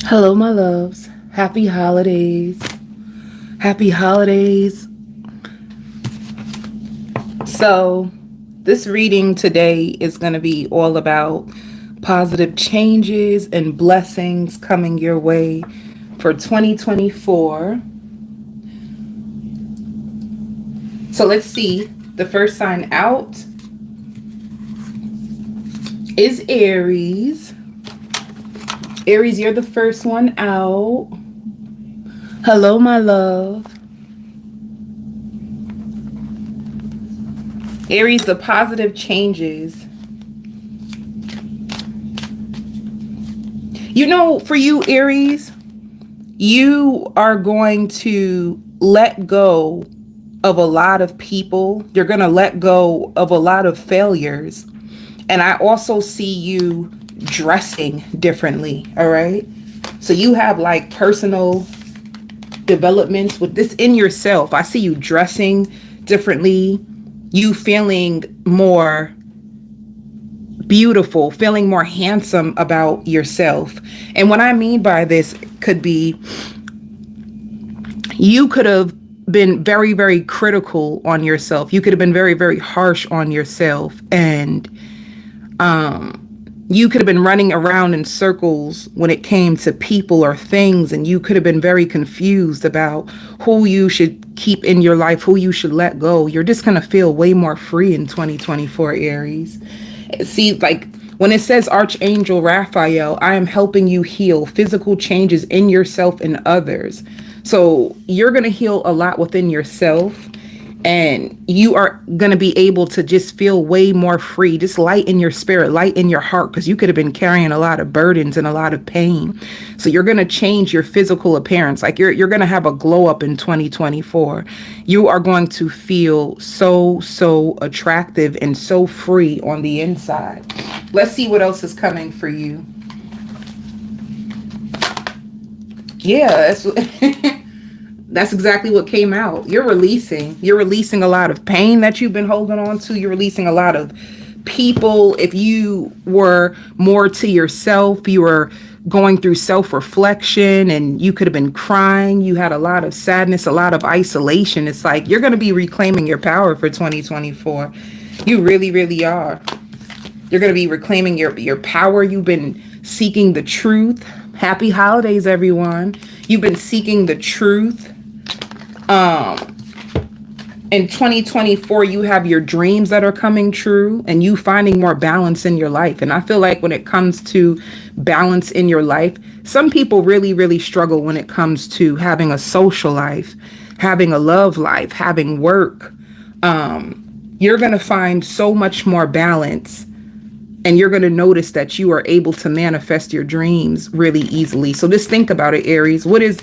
Hello, my loves. Happy holidays. Happy holidays. So, this reading today is going to be all about positive changes and blessings coming your way for 2024. So, let's see. The first sign out is Aries. Aries, you're the first one out. Hello, my love. Aries, the positive changes. You know, for you, Aries, you are going to let go of a lot of people. You're going to let go of a lot of failures. And I also see you dressing differently, all right? So you have like personal developments with this in yourself. I see you dressing differently, you feeling more beautiful, feeling more handsome about yourself. And what I mean by this could be you could have been very, very critical on yourself. You could have been very, very harsh on yourself. And you could have been running around in circles when it came to people or things, and you could have been very confused about who you should keep in your life, who you should let go. You're just going to feel way more free in 2024, Aries. See, like when it says Archangel Raphael, I am helping you heal physical changes in yourself and others. So you're going to heal a lot within yourself. And you are going to be able to just feel way more free, just light in your spirit, light in your heart, because you could have been carrying a lot of burdens and a lot of pain. So you're going to change your physical appearance. Like you're going to have a glow up in 2024. You are going to feel so attractive and so free on the inside. Let's see what else is coming for you. Yeah, that's exactly what came out. You're releasing a lot of pain that you've been holding on to. You're releasing a lot of people. If you were more to yourself, you were going through self-reflection and you could have been crying. You had a lot of sadness, a lot of isolation. It's like you're going to be reclaiming your power for 2024. You really, really are. You're going to be reclaiming your power. You've been seeking the truth. Happy holidays, everyone. You've been seeking the truth. In 2024, you have your dreams that are coming true and you finding more balance in your life. And I feel like when it comes to balance in your life, some people really, really struggle when it comes to having a social life, having a love life, having work. You're going to find so much more balance. And you're going to notice that you are able to manifest your dreams really easily. So just think about it, Aries. What is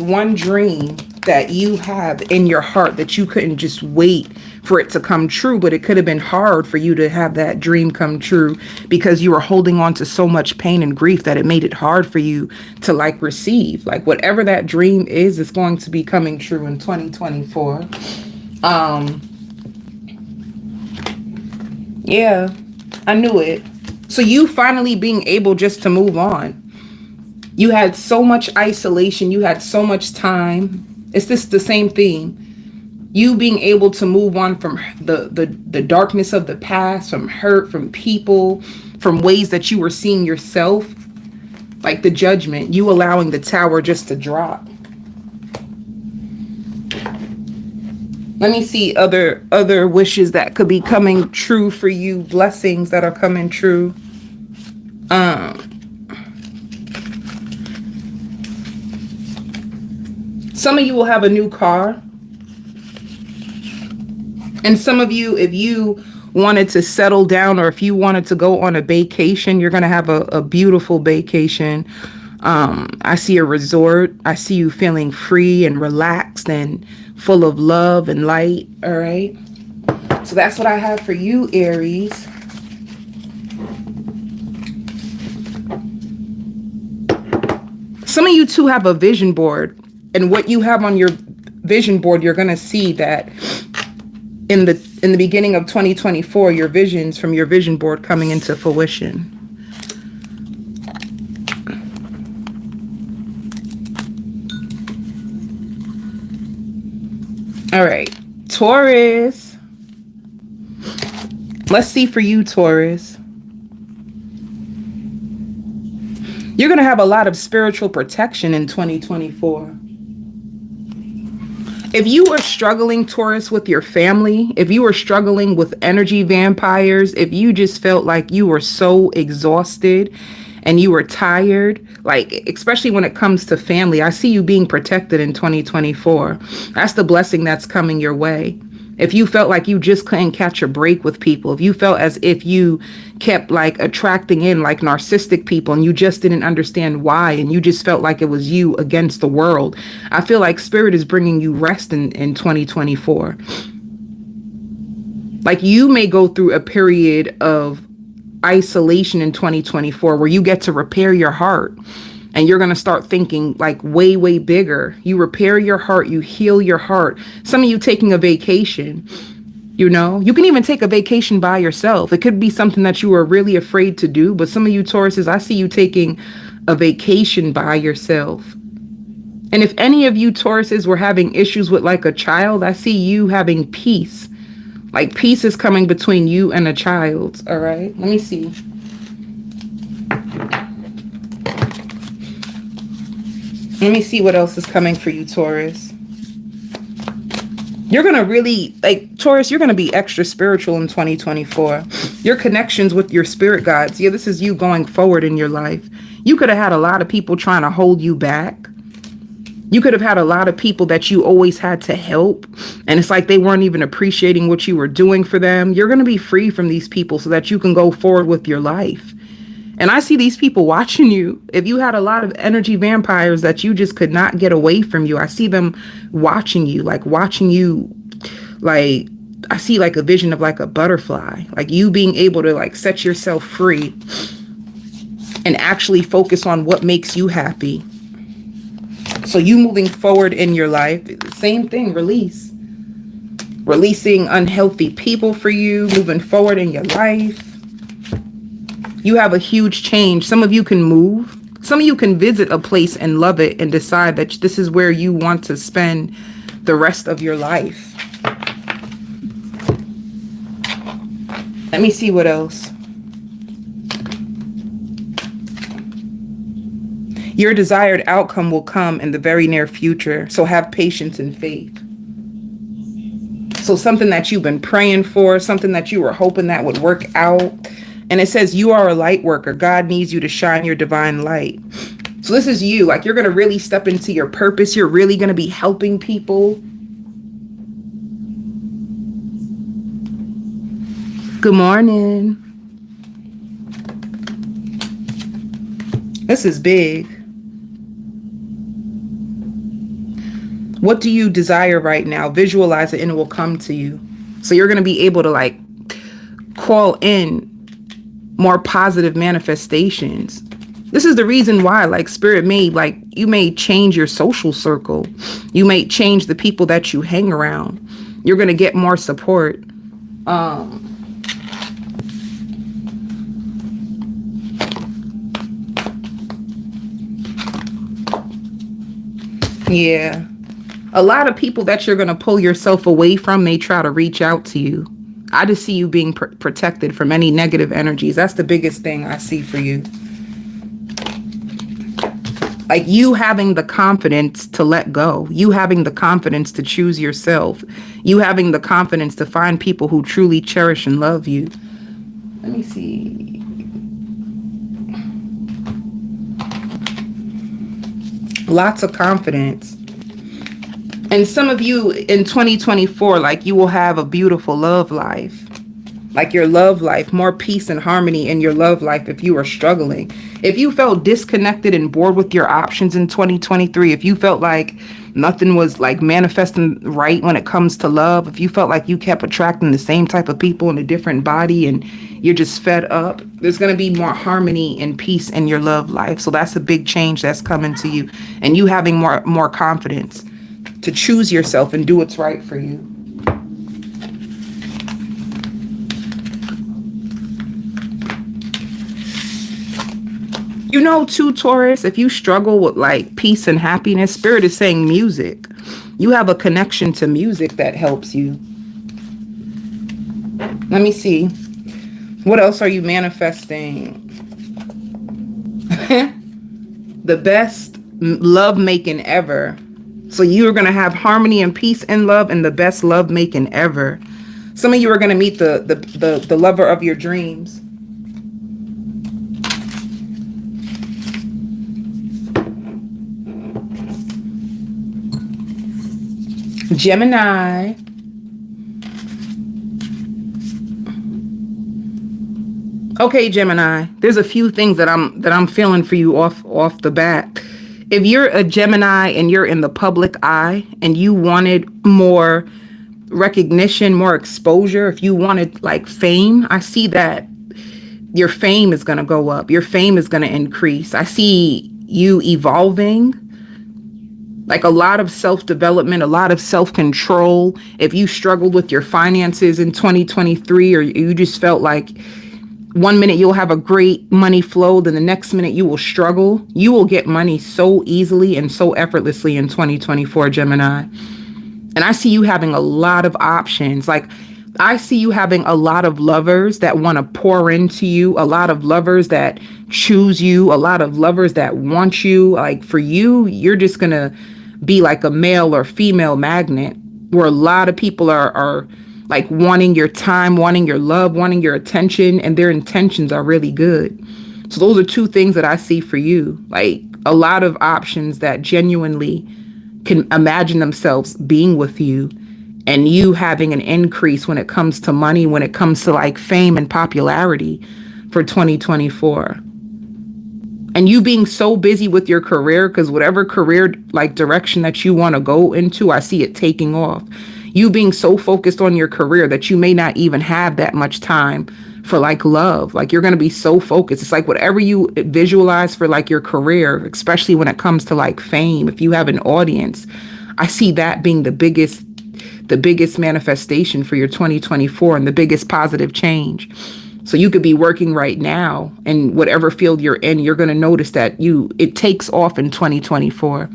one dream that you have in your heart that you couldn't just wait for it to come true, but it could have been hard for you to have that dream come true because you were holding on to so much pain and grief that it made it hard for you to like receive. Like whatever that dream is going to be coming true in 2024. Yeah. I knew it. So you finally being able just to move on. You had so much isolation. You had so much time. It's just the same thing. You being able to move on from the darkness of the past, from hurt, from people, from ways that you were seeing yourself, like the judgment, you allowing the tower just to drop. Let me see other wishes that could be coming true for you, blessings that are coming true. Some of you will have a new car. And some of you, if you wanted to settle down or if you wanted to go on a vacation, you're going to have a beautiful vacation. I see a resort. I see you feeling free and relaxed and full of love and light. All right. So that's what I have for you, Aries. Some of you too have a vision board, and what you have on your vision board, you're going to see that in the beginning of 2024, your visions from your vision board coming into fruition. All right, Taurus. Let's see for you, Taurus. You're going to have a lot of spiritual protection in 2024. If you are struggling, Taurus, with your family, if you are struggling with energy vampires, if you just felt like you were so exhausted and you were tired, like, especially when it comes to family, I see you being protected in 2024. That's the blessing that's coming your way. If you felt like you just couldn't catch a break with people, if you felt as if you kept like attracting in like narcissistic people and you just didn't understand why, and you just felt like it was you against the world, I feel like Spirit is bringing you rest in 2024. Like, you may go through a period of isolation in 2024 where you get to repair your heart. And you're going to start thinking like way, way bigger. You repair your heart. You heal your heart. Some of you taking a vacation, you know, you can even take a vacation by yourself. It could be something that you were really afraid to do. But some of you Tauruses, I see you taking a vacation by yourself. And if any of you Tauruses were having issues with like a child, I see you having peace. Like, peace is coming between you and a child. All right. Let me see. Let me see what else is coming for you, Taurus. You're going to really, like, Taurus, you're going to be extra spiritual in 2024. Your connections with your spirit guides. Yeah, this is you going forward in your life. You could have had a lot of people trying to hold you back. You could have had a lot of people that you always had to help. And it's like they weren't even appreciating what you were doing for them. You're going to be free from these people so that you can go forward with your life. And I see these people watching you. If you had a lot of energy vampires that you just could not get away from you, I see them watching you, like I see like a vision of like a butterfly, like you being able to like set yourself free and actually focus on what makes you happy. So you moving forward in your life, same thing, releasing unhealthy people for you, moving forward in your life. You have a huge change. Some of you can move. Some of you can visit a place and love it and decide that this is where you want to spend the rest of your life. Let me see what else. Your desired outcome will come in the very near future. So have patience and faith. So something that you've been praying for, something that you were hoping that would work out. And it says you are a light worker. God needs you to shine your divine light. So this is you. Like, you're going to really step into your purpose. You're really going to be helping people. Good morning. This is big. What do you desire right now? Visualize it and it will come to you. So you're going to be able to like call in more positive manifestations. This is the reason why, like, Spirit may, like, you may change your social circle. You may change the people that you hang around. You're going to get more support. Yeah. A lot of people that you're going to pull yourself away from may try to reach out to you. I just see you being protected from any negative energies. That's the biggest thing I see for you. Like, you having the confidence to let go. You having the confidence to choose yourself. You having the confidence to find people who truly cherish and love you. Let me see. Lots of confidence. And some of you in 2024, like, you will have a beautiful love life. Like, your love life, more peace and harmony in your love life if you are struggling. If you felt disconnected and bored with your options in 2023, if you felt like nothing was like manifesting right when it comes to love, if you felt like you kept attracting the same type of people in a different body and you're just fed up, there's going to be more harmony and peace in your love life. So that's a big change that's coming to you, and you having more confidence to choose yourself and do what's right for you. You know, too, Taurus, if you struggle with like peace and happiness, Spirit is saying music. You have a connection to music that helps you. Let me see. What else are you manifesting? The best love making ever. So you are going to have harmony and peace in love and the best love making ever. Some of you are going to meet the lover of your dreams. Gemini. Okay, Gemini, there's a few things that I'm feeling for you off the bat. If you're a Gemini and you're in the public eye and you wanted more recognition, more exposure, if you wanted like fame, I see that your fame is going to go up. Your fame is going to increase. I see you evolving, like a lot of self-development, a lot of self-control. If you struggled with your finances in 2023, or you just felt like one minute you'll have a great money flow, then the next minute you will struggle. You will get money so easily and so effortlessly in 2024, Gemini. And I see you having a lot of options. Like, I see you having a lot of lovers that want to pour into you, a lot of lovers that choose you, a lot of lovers that want you. Like, for you, you're just going to be like a male or female magnet, where a lot of people are like wanting your time, wanting your love, wanting your attention, and their intentions are really good. So those are two things that I see for you, like a lot of options that genuinely can imagine themselves being with you, and you having an increase when it comes to money, when it comes to like fame and popularity for 2024. And you being so busy with your career, because whatever career like direction that you want to go into, I see it taking off. You being so focused on your career that you may not even have that much time for like love. Like, you're going to be so focused. It's like whatever you visualize for like your career, especially when it comes to like fame, if you have an audience, I see that being the biggest manifestation for your 2024 and the biggest positive change. So you could be working right now, and whatever field you're in, you're going to notice that it takes off in 2024.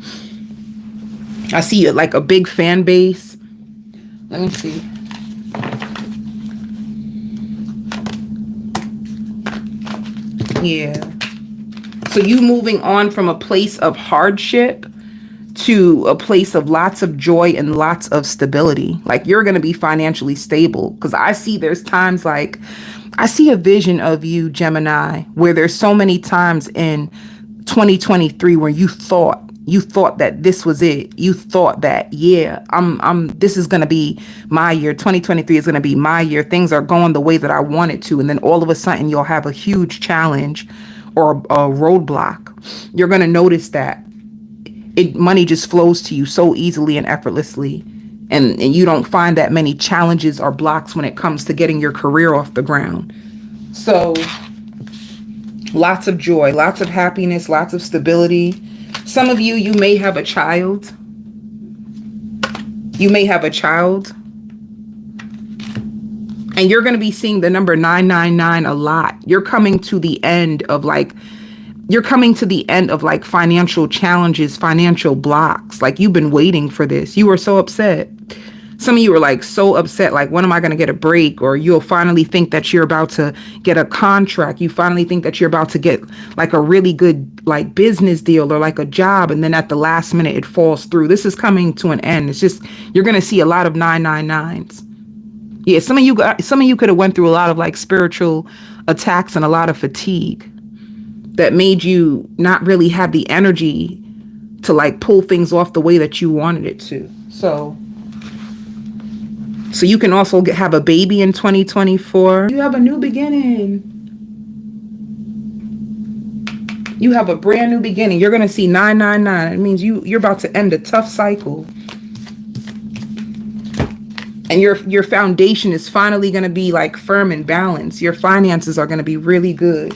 I see it like a big fan base. Let me see. Yeah. So you moving on from a place of hardship to a place of lots of joy and lots of stability. Like, you're going to be financially stable, because I see there's times like, I see a vision of you, Gemini, where there's so many times in 2023 where you thought that this was it. You thought that, yeah, this is going to be my year. 2023 is going to be my year. Things are going the way that I want it to. And then all of a sudden you'll have a huge challenge or a roadblock. You're going to notice that money just flows to you so easily and effortlessly. And you don't find that many challenges or blocks when it comes to getting your career off the ground. So lots of joy, lots of happiness, lots of stability. Some of you may have a child. You may have a child. And you're going to be seeing the number 999 a lot. You're coming to the end of like financial challenges, financial blocks. Like, you've been waiting for this. You were so upset. Some of you were like so upset, like, when am I going to get a break? Or you'll finally think that you're about to get a contract. You finally think that you're about to get like a really good like business deal or like a job. And then at the last minute, it falls through. This is coming to an end. It's just, you're going to see a lot of 999s. Yeah, some of you could have went through a lot of like spiritual attacks and a lot of fatigue that made you not really have the energy to like pull things off the way that you wanted it to. So you can also have a baby in 2024. You have a new beginning. You have a brand new beginning. You're going to see 999. It means you're about to end a tough cycle. And your foundation is finally going to be like firm and balanced. Your finances are going to be really good.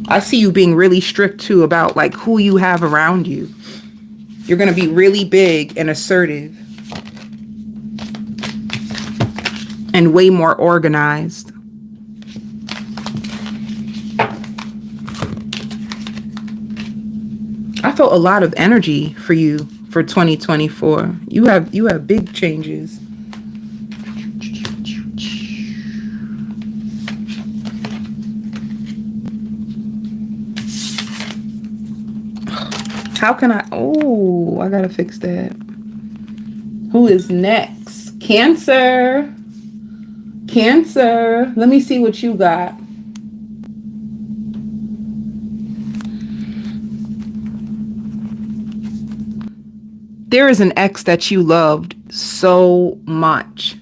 I see you being really strict too about like who you have around you. You're going to be really big and assertive and way more organized. I felt a lot of energy for you for 2024. You have big changes. How can I? Oh, I gotta fix that. Who is next? Cancer. Cancer. Let me see what you got. There is an ex that you loved so much.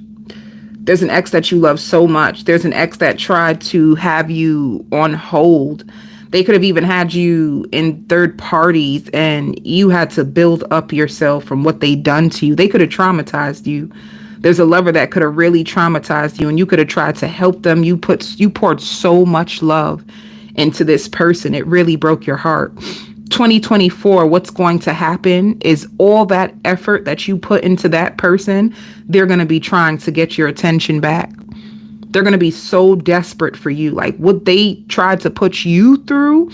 There's an ex that you love so much. There's an ex that tried to have you on hold. They could have even had you in third parties and you had to build up yourself from what they done to you. They could have traumatized you. There's a lover that could have really traumatized you and you could have tried to help them. You poured so much love into this person. It really broke your heart. 2024, what's going to happen is all that effort that you put into that person, they're going to be trying to get your attention back. They're going to be so desperate for you. Like what they tried to put you through,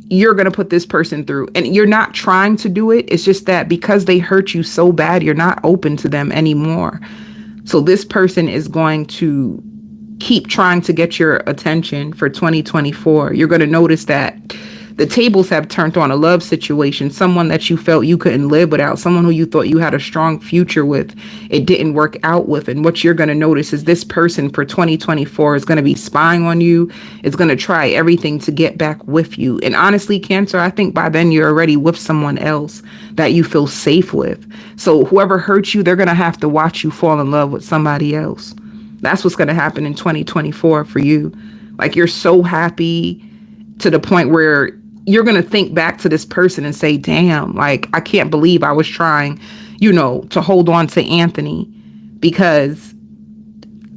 you're going to put this person through. And you're not trying to do it. It's just that because they hurt you so bad, you're not open to them anymore. So this person is going to keep trying to get your attention for 2024. You're going to notice that the tables have turned on a love situation, someone that you felt you couldn't live without, someone who you thought you had a strong future with. It didn't work out with. And what you're going to notice is this person for 2024 is going to be spying on you. It's going to try everything to get back with you. And honestly, Cancer, I think by then you're already with someone else that you feel safe with. So whoever hurt you, they're going to have to watch you fall in love with somebody else. That's what's going to happen in 2024 for you. Like you're so happy to the point where you're going to think back to this person and say, damn, like, I can't believe I was trying, to hold on to Anthony because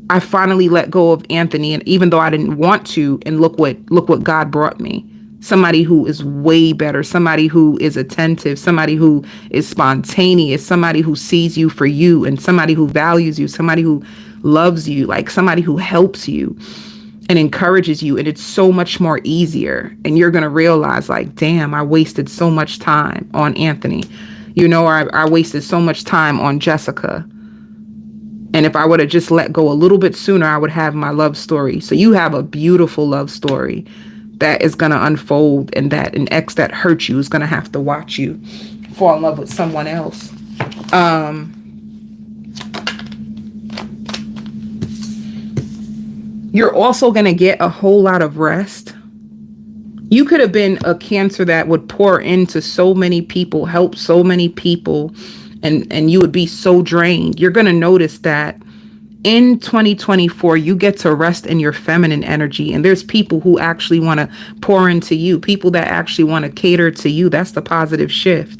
I finally let go of Anthony. And even though I didn't want to, and look what God brought me. Somebody who is way better, somebody who is attentive, somebody who is spontaneous, somebody who sees you for you and somebody who values you, somebody who loves you, like somebody who helps you and encourages you. And it's so much more easier. And you're going to realize like, damn, I wasted so much time on Anthony. I wasted so much time on Jessica. And if I would have just let go a little bit sooner, I would have my love story. So you have a beautiful love story that is going to unfold, and that an ex that hurt you is going to have to watch you fall in love with someone else. You're also going to get a whole lot of rest. You could have been a Cancer that would pour into so many people, help so many people, and you would be so drained. You're going to notice that in 2024, you get to rest in your feminine energy. And there's people who actually want to pour into you, people that actually want to cater to you. That's the positive shift.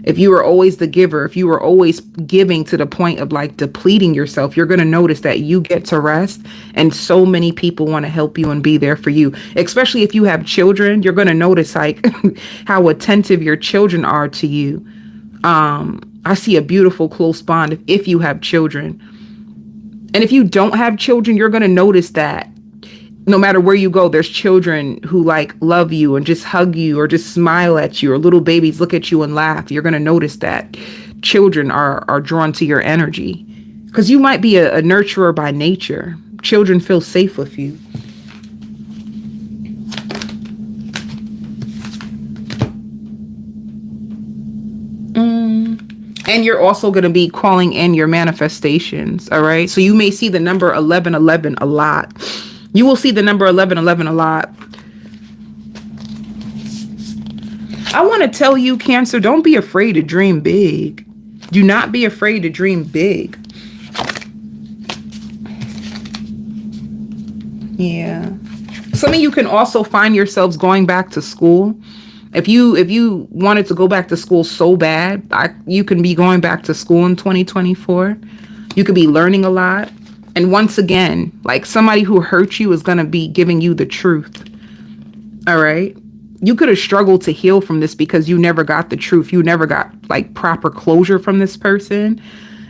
If you were always the giver, if you were always giving to the point of like depleting yourself, you're going to notice that you get to rest and so many people want to help you and be there for you. Especially if you have children, you're going to notice like how attentive your children are to you. I see a beautiful close bond if you have children. And if you don't have children, you're going to notice that no matter where you go, there's children who like love you and just hug you or just smile at you, or little babies look at you and laugh. You're going to notice that children are drawn to your energy because you might be a nurturer by nature. Children feel safe with you. And you're also going to be calling in your manifestations. All right. So you may see the number 1111 a lot. You will see the number 1111 a lot. I want to tell you, Cancer, don't be afraid to dream big. Do not be afraid to dream big. Yeah. Some of you can also find yourselves going back to school. If you wanted to go back to school so bad, you can be going back to school in 2024. You could be learning a lot. And once again, like somebody who hurt you is going to be giving you the truth. All right. You could have struggled to heal from this because you never got the truth. You never got like proper closure from this person.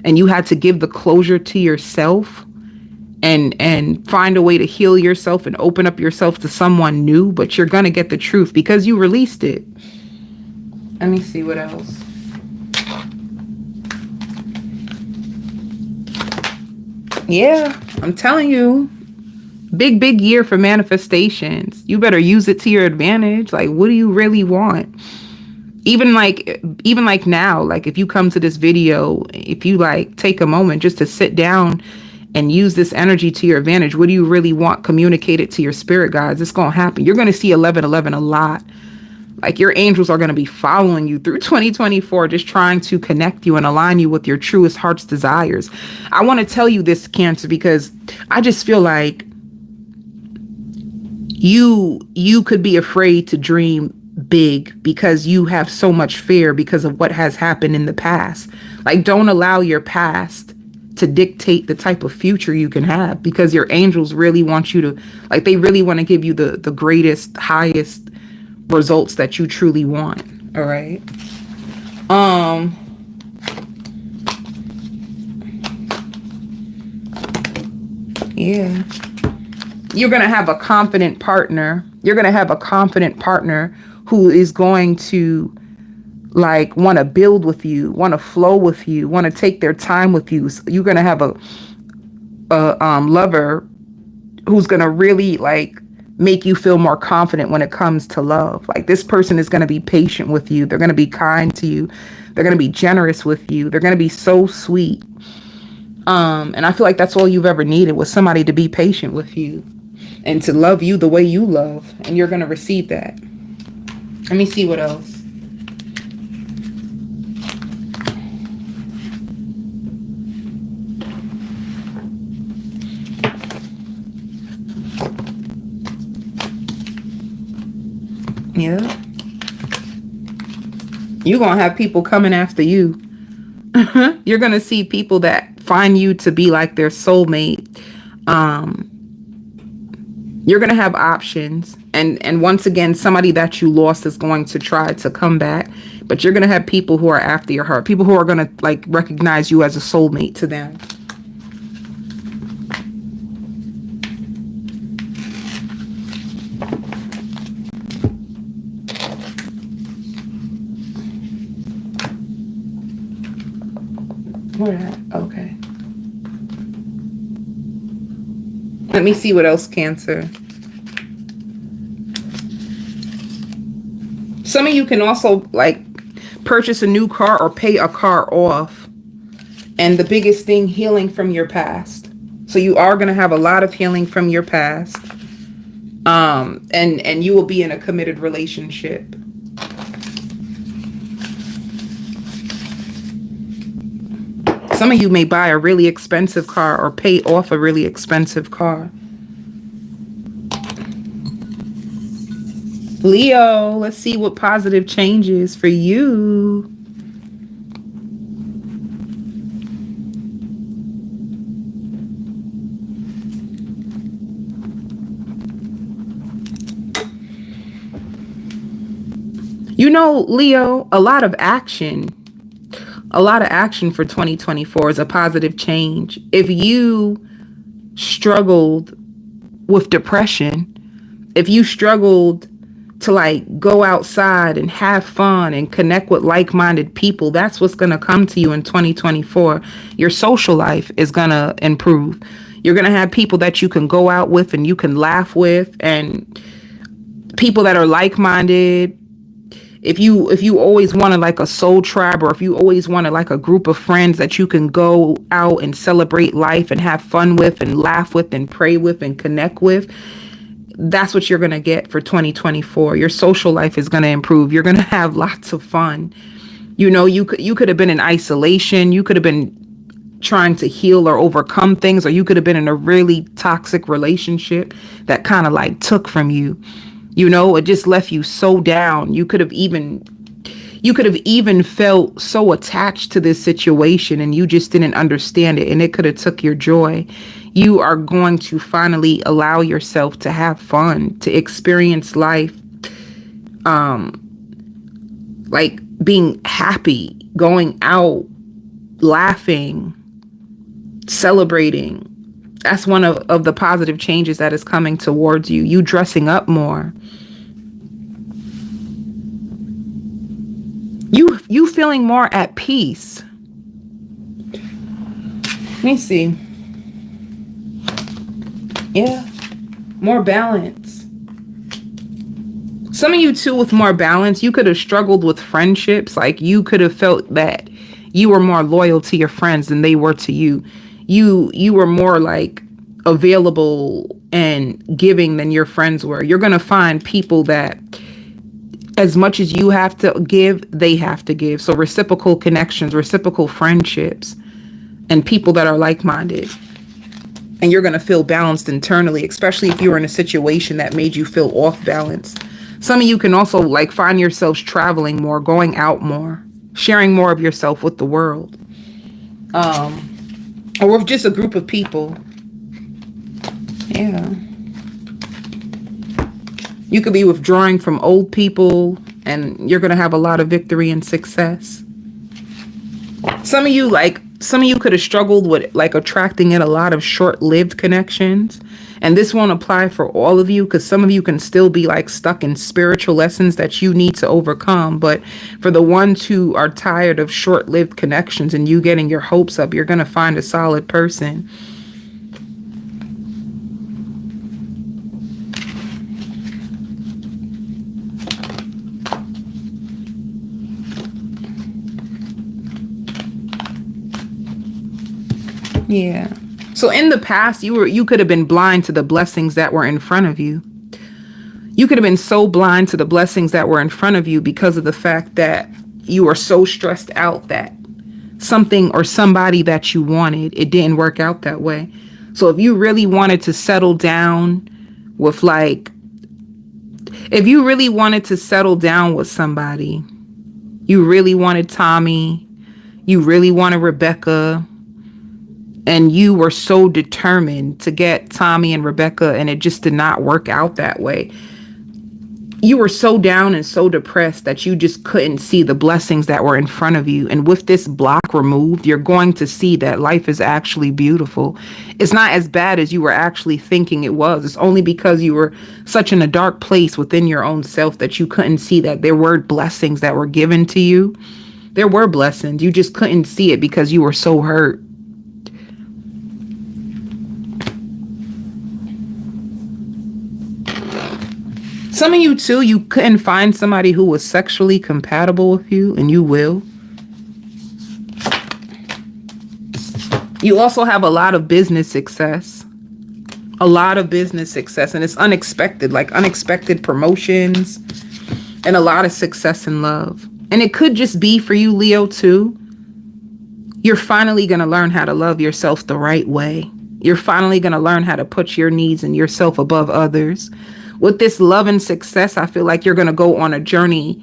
And you had to give the closure to yourself and find a way to heal yourself and open up yourself to someone new. But you're going to get the truth because you released it. Let me see what else. Yeah, I'm telling you. Big year for manifestations. You better use it to your advantage. Like, what do you really want? Even like now, like if you come to this video, if you like take a moment just to sit down and use this energy to your advantage, what do you really want? Communicate it to your spirit guides. It's going to happen. You're going to see 1111 a lot. Like your angels are going to be following you through 2024, just trying to connect you and align you with your truest heart's desires. I want to tell you this, Cancer, because I just feel like you could be afraid to dream big because you have so much fear because of what has happened in the past. Like, don't allow your past to dictate the type of future you can have, because your angels really want you to, like, they really want to give you the greatest, highest results that you truly want. All right. Yeah. You're going to have a confident partner. You're going to have a confident partner who is going to like want to build with you, want to flow with you, want to take their time with you. So you're going to have a lover who's going to really like make you feel more confident when it comes to love. Like, this person is going to be patient with you. They're going to be kind to you. They're going to be generous with you. They're going to be so sweet. And I feel like that's all you've ever needed, was somebody to be patient with you and to love you the way you love. And you're going to receive that. Let me see what else. Yeah. You're going to have people coming after you. You're going to see people that find you to be like their soulmate. You're going to have options. And once again, somebody that you lost is going to try to come back. But you're going to have people who are after your heart. People who are going to like recognize you as a soulmate to them. Where at? Okay. Let me see what else, Cancer. Some of you can also like purchase a new car or pay a car off. And the biggest thing, healing from your past. So you are going to have a lot of healing from your past. And you will be in a committed relationship. Some of you may buy a really expensive car or pay off a really expensive car. Leo, let's see what positive changes for you. You know, Leo, a lot of action for 2024 is a positive change. If you struggled with depression, if you struggled to like go outside and have fun and connect with like-minded people, that's what's going to come to you in 2024. Your social life is going to improve. You're going to have people that you can go out with and you can laugh with, and people that are like-minded. If you always wanted like a soul tribe, or if you always wanted like a group of friends that you can go out and celebrate life and have fun with and laugh with and pray with and connect with, that's what you're going to get for 2024. Your social life is going to improve. You're going to have lots of fun. You know, you could have been in isolation. You could have been trying to heal or overcome things, or you could have been in a really toxic relationship that kind of like took from you. You know, it just left you so down. You could have even felt so attached to this situation, and you just didn't understand it, and it could have took your joy. You are going to finally allow yourself to have fun, to experience life, like being happy, going out, laughing, celebrating. That's one of the positive changes that is coming towards you. You dressing up more. you feeling more at peace. Let me see. Yeah, more balance. Some of you too with more balance, you could have struggled with friendships. Like you could have felt that you were more loyal to your friends than they were to you. You were more like available and giving than your friends were. You're going to find people that as much as you have to give, they have to give. So reciprocal connections, reciprocal friendships, and people that are like-minded. And you're going to feel balanced internally, especially if you were in a situation that made you feel off balance. Some of you can also like find yourselves traveling more, going out more, sharing more of yourself with the world. Or with just a group of people. Yeah. You could be withdrawing from old people and you're going to have a lot of victory and success. Some of you could have struggled with like attracting in a lot of short-lived connections. And this won't apply for all of you because some of you can still be like stuck in spiritual lessons that you need to overcome. But for the ones who are tired of short-lived connections and you getting your hopes up, you're going to find a solid person. Yeah. So in the past, you could have been blind to the blessings that were in front of you. You could have been so blind to the blessings that were in front of you because of the fact that you were so stressed out that something or somebody that you wanted, it didn't work out that way. So if you really wanted to settle down with somebody, you really wanted Tommy, you really wanted Rebecca, and you were so determined to get Tommy and Rebecca, and it just did not work out that way. You were so down and so depressed that you just couldn't see the blessings that were in front of you. And with this block removed, you're going to see that life is actually beautiful. It's not as bad as you were actually thinking it was. It's only because you were such in a dark place within your own self that you couldn't see that there were blessings that were given to you. There were blessings. You just couldn't see it because you were so hurt. Some of you too, you couldn't find somebody who was sexually compatible with you, and you will. You also have a lot of business success. And it's unexpected, like unexpected promotions and a lot of success in love. And it could just be for you, Leo, too. You're finally going to learn how to love yourself the right way. You're finally going to learn how to put your needs and yourself above others. With this love and success, I feel like you're going to go on a journey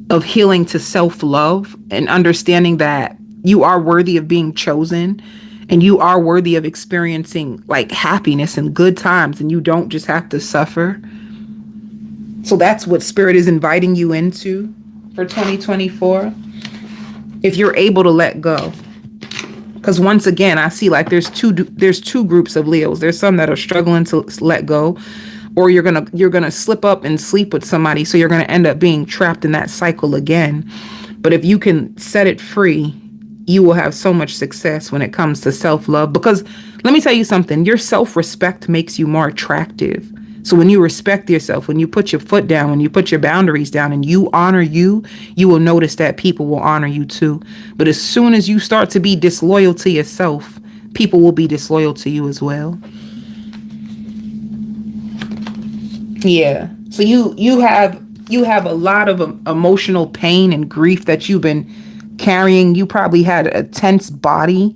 of healing to self-love and understanding that you are worthy of being chosen and you are worthy of experiencing like happiness and good times, and you don't just have to suffer. So that's what Spirit is inviting you into for 2024. If you're able to let go. Because once again, I see like there's two groups of Leos. There's some that are struggling to let go. Or you're gonna slip up and sleep with somebody, so you're gonna end up being trapped in that cycle again. But if you can set it free, you will have so much success when it comes to self-love. Because let me tell you something, your self-respect makes you more attractive. So when you respect yourself, when you put your foot down, when you put your boundaries down and you honor you, you will notice that people will honor you too. But as soon as you start to be disloyal to yourself, people will be disloyal to you as well. Yeah. So you have a lot of emotional pain and grief that you've been carrying. You probably had a tense body.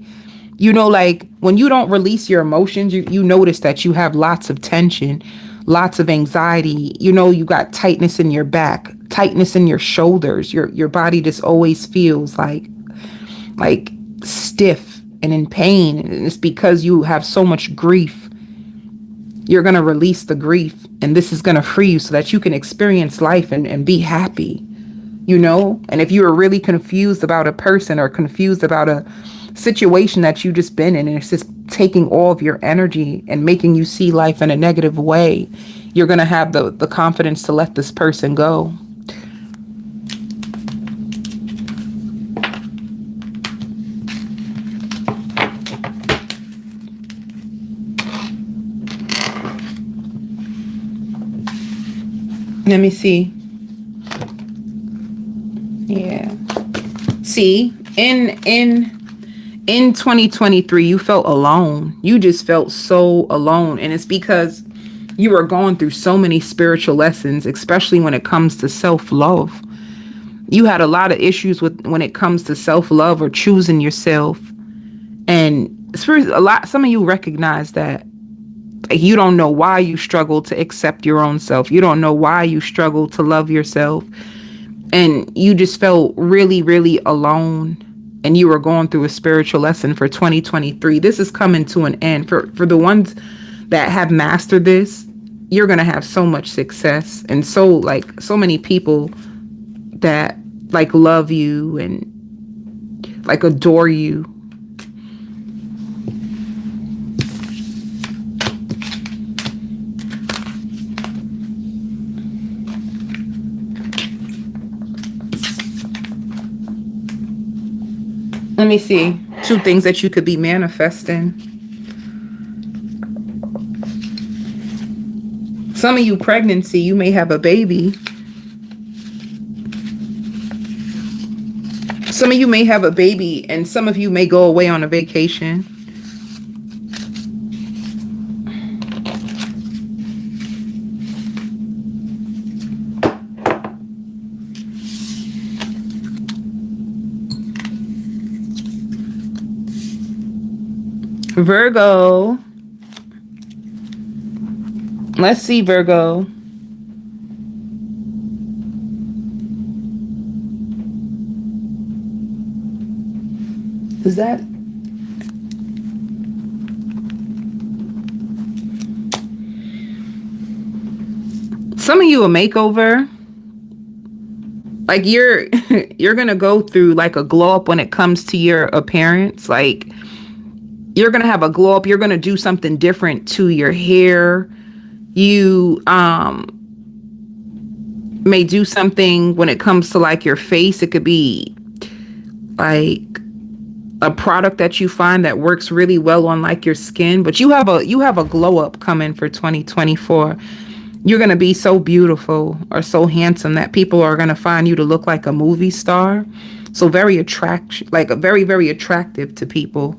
You know, like when you don't release your emotions, you notice that you have lots of tension, lots of anxiety. You know, you got tightness in your back, tightness in your shoulders. Your body just always feels like stiff and in pain. And it's because you have so much grief. You're going to release the grief, and this is going to free you so that you can experience life and be happy, you know? And if you are really confused about a person or confused about a situation that you just been in, and it's just taking all of your energy and making you see life in a negative way, you're going to have the confidence to let this person go. Let me see. Yeah. See, in 2023, you felt alone. You just felt so alone. And it's because you were going through so many spiritual lessons, especially when it comes to self-love. You had a lot of issues with when it comes to self-love or choosing yourself. And some of you recognize that. Like, you don't know why you struggle to accept your own self. You don't know why you struggle to love yourself. And you just felt really, really alone. And you were going through a spiritual lesson for 2023. This is coming to an end. For the ones that have mastered this, you're going to have so much success. And so many people that like love you and like adore you. Let me see. 2 things that you could be manifesting. Some of you, pregnancy, you may have a baby. Some of you may have a baby, and some of you may go away on a vacation. Virgo. Let's see, Virgo. Is that? Some of you a makeover. Like you're going to go through like a glow up when it comes to your appearance. Like, you're going to have a glow up. You're going to do something different to your hair. You may do something when it comes to like your face. It could be like a product that you find that works really well on like your skin, but you have a glow up coming for 2024. You're going to be so beautiful or so handsome that people are going to find you to look like a movie star. So very very attractive to people.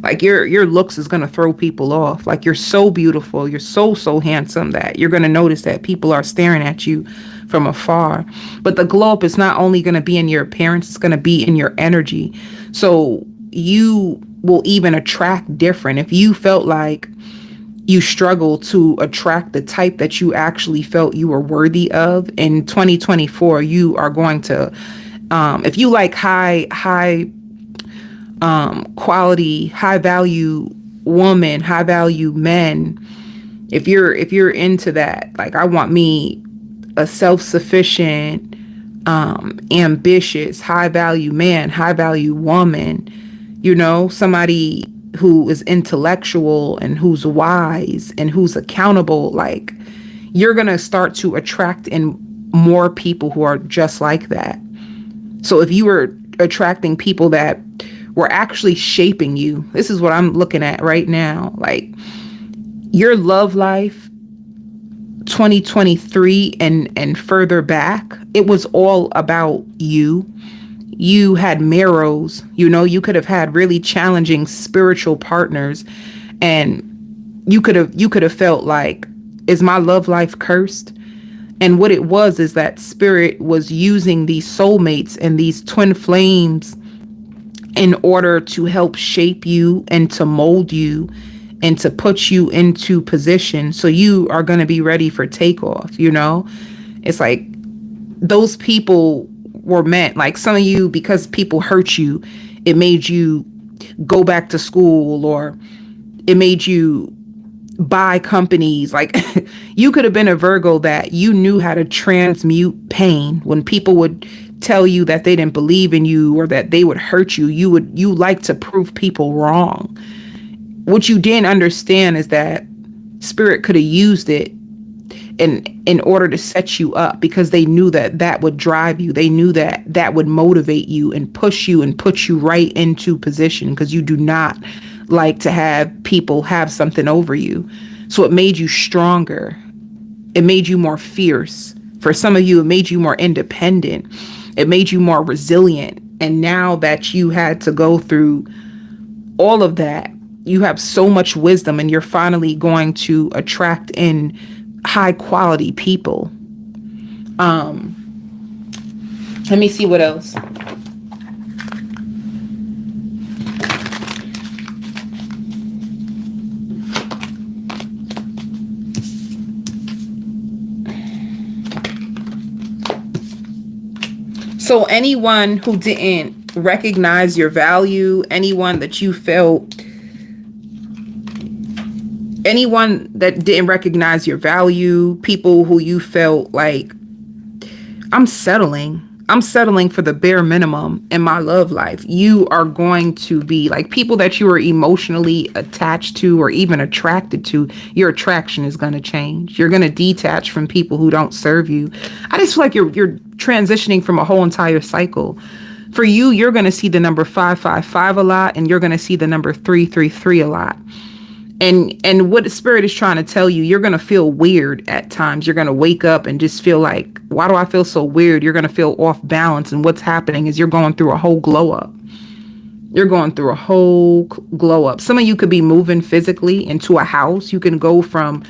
Like your looks is going to throw people off. Like, you're so beautiful. You're so handsome that you're going to notice that people are staring at you from afar. But the glow up is not only going to be in your appearance, it's going to be in your energy. So you will even attract different. If you felt like you struggle to attract the type that you actually felt you were worthy of, in 2024, you are going to, if you like high quality, high value woman, high value men, if you're into that, like, I want me a self-sufficient, ambitious, high value man, high value woman, somebody who is intellectual and who's wise and who's accountable. Like, you're going to start to attract in more people who are just like that. So if you were attracting people that were actually shaping you, this is what I'm looking at right now. Like, your love life 2023 and further back, it was all about you. You had marrows, you could have had really challenging spiritual partners, and you could have felt like, is my love life cursed? And what it was is that spirit was using these soulmates and these twin flames in order to help shape you and to mold you and to put you into position. So you are going to be ready for takeoff. It's like those people were meant, like, some of you, because people hurt you, it made you go back to school, or it made you buy companies. Like, you could have been a Virgo that you knew how to transmute pain. When people would tell you that they didn't believe in you or that they would hurt you, you like to prove people wrong. What you didn't understand is that spirit could have used it in order to set you up, because they knew that would drive you. They knew that would motivate you and push you and put you right into position, because you do not like to have people have something over you. So it made you stronger. It made you more fierce For some of you, it made you more independent. It made you more resilient. And now that you had to go through all of that, you have so much wisdom, and you're finally going to attract in high quality people. Let me see what else. So anyone who didn't recognize your value, anyone that didn't recognize your value, people who you felt like, I'm settling for the bare minimum in my love life. You are going to be like people that you are emotionally attached to or even attracted to. Your attraction is going to change. You're going to detach from people who don't serve you. I just feel like you're transitioning from a whole entire cycle. For you, you're going to see the number 555 a lot, and you're going to see the number 333 a lot. And what the spirit is trying to tell you, you're going to feel weird at times. You're going to wake up and just feel like, why do I feel so weird? You're going to feel off balance. And what's happening is you're going through a whole glow up. You're going through a whole glow up. Some of you could be moving physically into a house. You can go from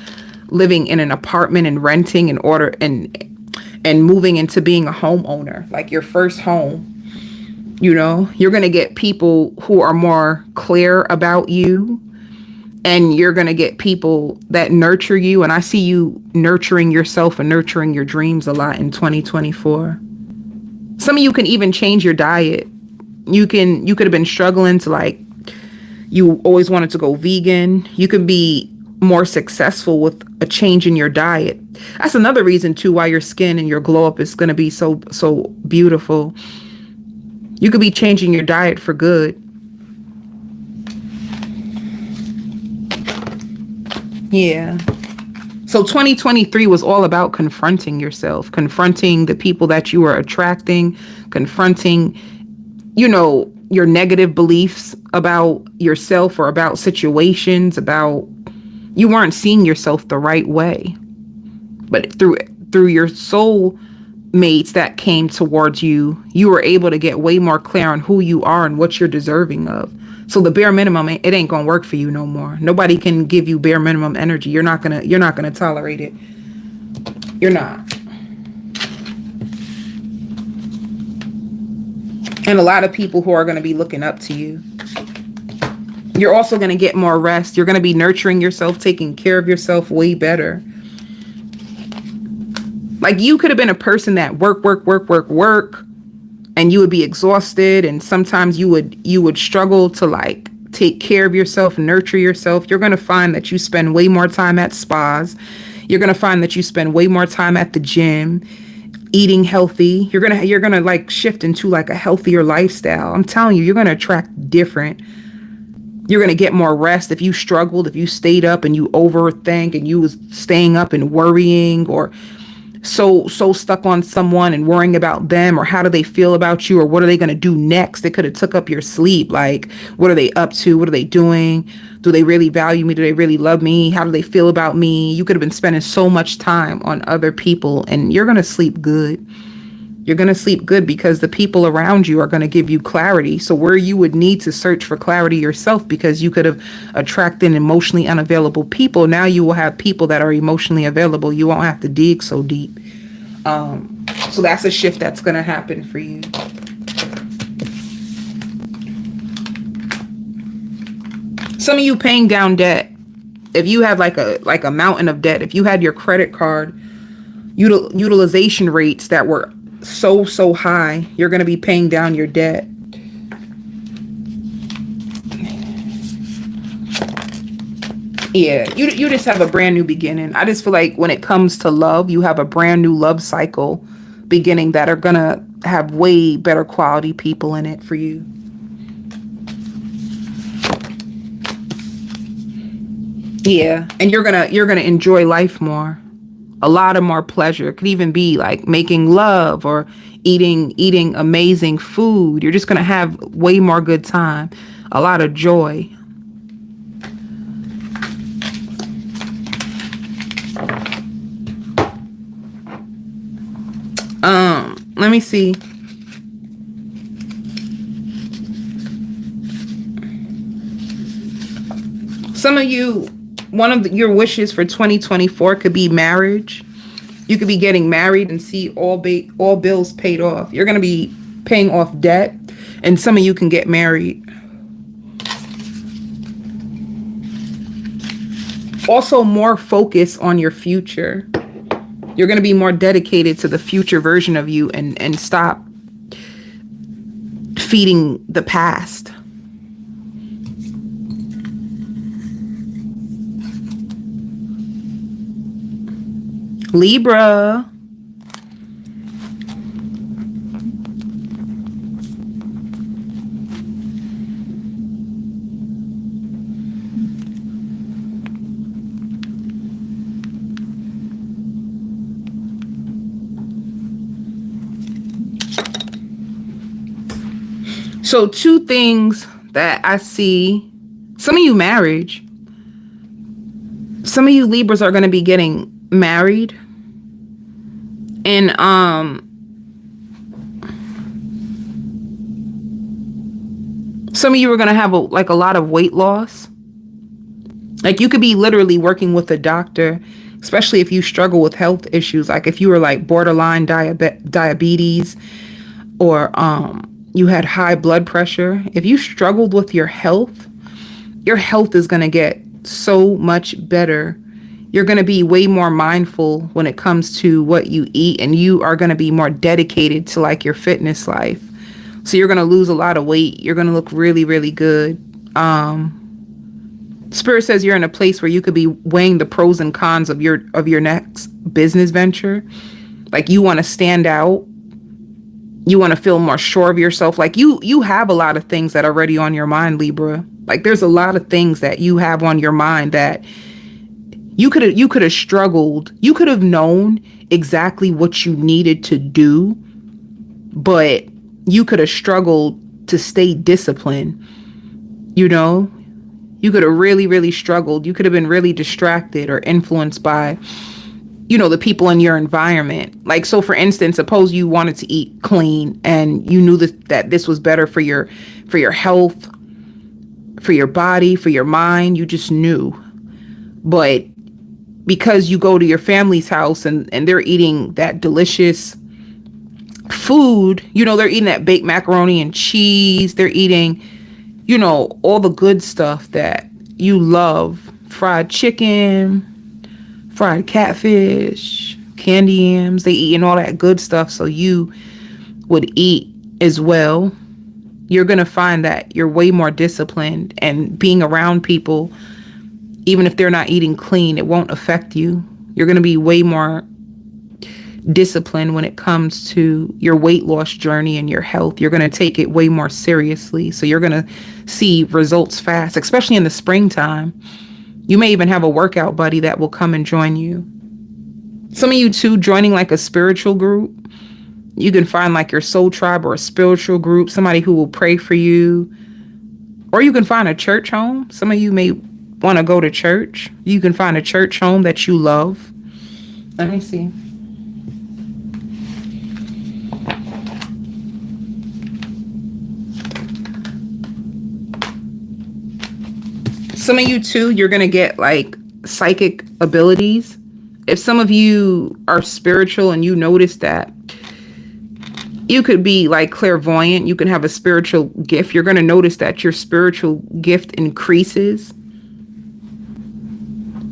living in an apartment and renting in order and moving into being a homeowner, like your first home. You know, you're going to get people who are more clear about you. And you're going to get people that nurture you. And I see you nurturing yourself and nurturing your dreams a lot in 2024. Some of you can even change your diet. You could have been struggling to, like, you always wanted to go vegan. You could be more successful with a change in your diet. That's another reason too why your skin and your glow up is going to be so beautiful. You could be changing your diet for good. Yeah. So 2023 was all about confronting yourself, confronting the people that you were attracting, confronting, your negative beliefs about yourself or about situations, about you weren't seeing yourself the right way. But through your soul mates that came towards you, you were able to get way more clear on who you are and what you're deserving of. So the bare minimum, it ain't gonna work for you no more. Nobody can give you bare minimum energy. You're not gonna tolerate it. You're not. And a lot of people who are gonna be looking up to you. You're also gonna get more rest. You're gonna be nurturing yourself, taking care of yourself way better. Like you could have been a person that work, and you would be exhausted, and sometimes you would struggle to like take care of yourself, nurture yourself. You're going to find that you spend way more time at spas. You're going to find that you spend way more time at the gym, eating healthy. You're going to like shift into like a healthier lifestyle. I'm telling you, you're going to attract different. You're going to get more rest. If you struggled, if you stayed up and you overthink and you was staying up and worrying or so stuck on someone and worrying about them or how do they feel about you or what are they going to do next, they could have took up your sleep. Like, what are they up to? What are they doing? Do they really value me? Do they really love me? How do they feel about me? You could have been spending so much time on other people, and you're going to sleep good. You're going to sleep good because the people around you are going to give you clarity. So where you would need to search for clarity yourself because you could have attracted emotionally unavailable people, now you will have people that are emotionally available. You won't have to dig so deep. So that's a shift that's going to happen for you. Some of you paying down debt. If you have like a mountain of debt, if you had your credit card utilization rates that were so high, you're going to be paying down your debt. Yeah, you just have a brand new beginning. I just feel like when it comes to love, you have a brand new love cycle beginning that are going to have way better quality people in it for you. Yeah, and you're going to enjoy life more. A lot of more pleasure. It could even be like making love or eating amazing food. You're just going to have way more good time. A lot of joy. Let me see. Some of you, one of your wishes for 2024 could be marriage. You could be getting married and see all bills paid off. You're going to be paying off debt, and some of you can get married. Also, more focus on your future. You're going to be more dedicated to the future version of you and stop feeding the past. Libra. So two things that I see. Some of you marriage. Some of you Libras are going to be getting married. And some of you are going to have a lot of weight loss. Like you could be literally working with a doctor, especially if you struggle with health issues. Like if you were like borderline diabetes, or you had high blood pressure. If you struggled with your health is going to get so much better. You're going to be way more mindful when it comes to what you eat, and you are going to be more dedicated to like your fitness life. So you're going to lose a lot of weight. You're going to look really, really good. Spirit says you're in a place where you could be weighing the pros and cons of your next business venture. Like you want to stand out. You want to feel more sure of yourself. Like you have a lot of things that are already on your mind, Libra. Like there's a lot of things that you have on your mind that you could have struggled. You could have known exactly what you needed to do, but you could have struggled to stay disciplined. You know, you could have really, really struggled. You could have been really distracted or influenced by, you know, the people in your environment. Like, so for instance, suppose you wanted to eat clean and you knew that this was better for your health, for your body, for your mind. You just knew. But because you go to your family's house and they're eating that delicious food, you know, they're eating that baked macaroni and cheese. They're eating, you know, all the good stuff that you love. Fried chicken, fried catfish, candy yams. They eating all that good stuff, so you would eat as well. You're going to find that you're way more disciplined, and being around people, even if they're not eating clean, it won't affect you. You're going to be way more disciplined when it comes to your weight loss journey and your health. You're going to take it way more seriously. So you're going to see results fast, especially in the springtime. You may even have a workout buddy that will come and join you. Some of you too, joining like a spiritual group. You can find like your soul tribe or a spiritual group, somebody who will pray for you. Or you can find a church home. Some of you may want to go to church. You can find a church home that you love. Let me see. Some of you too, you're going to get like psychic abilities. If some of you are spiritual and you notice that, you could be like clairvoyant. You can have a spiritual gift. You're going to notice that your spiritual gift increases.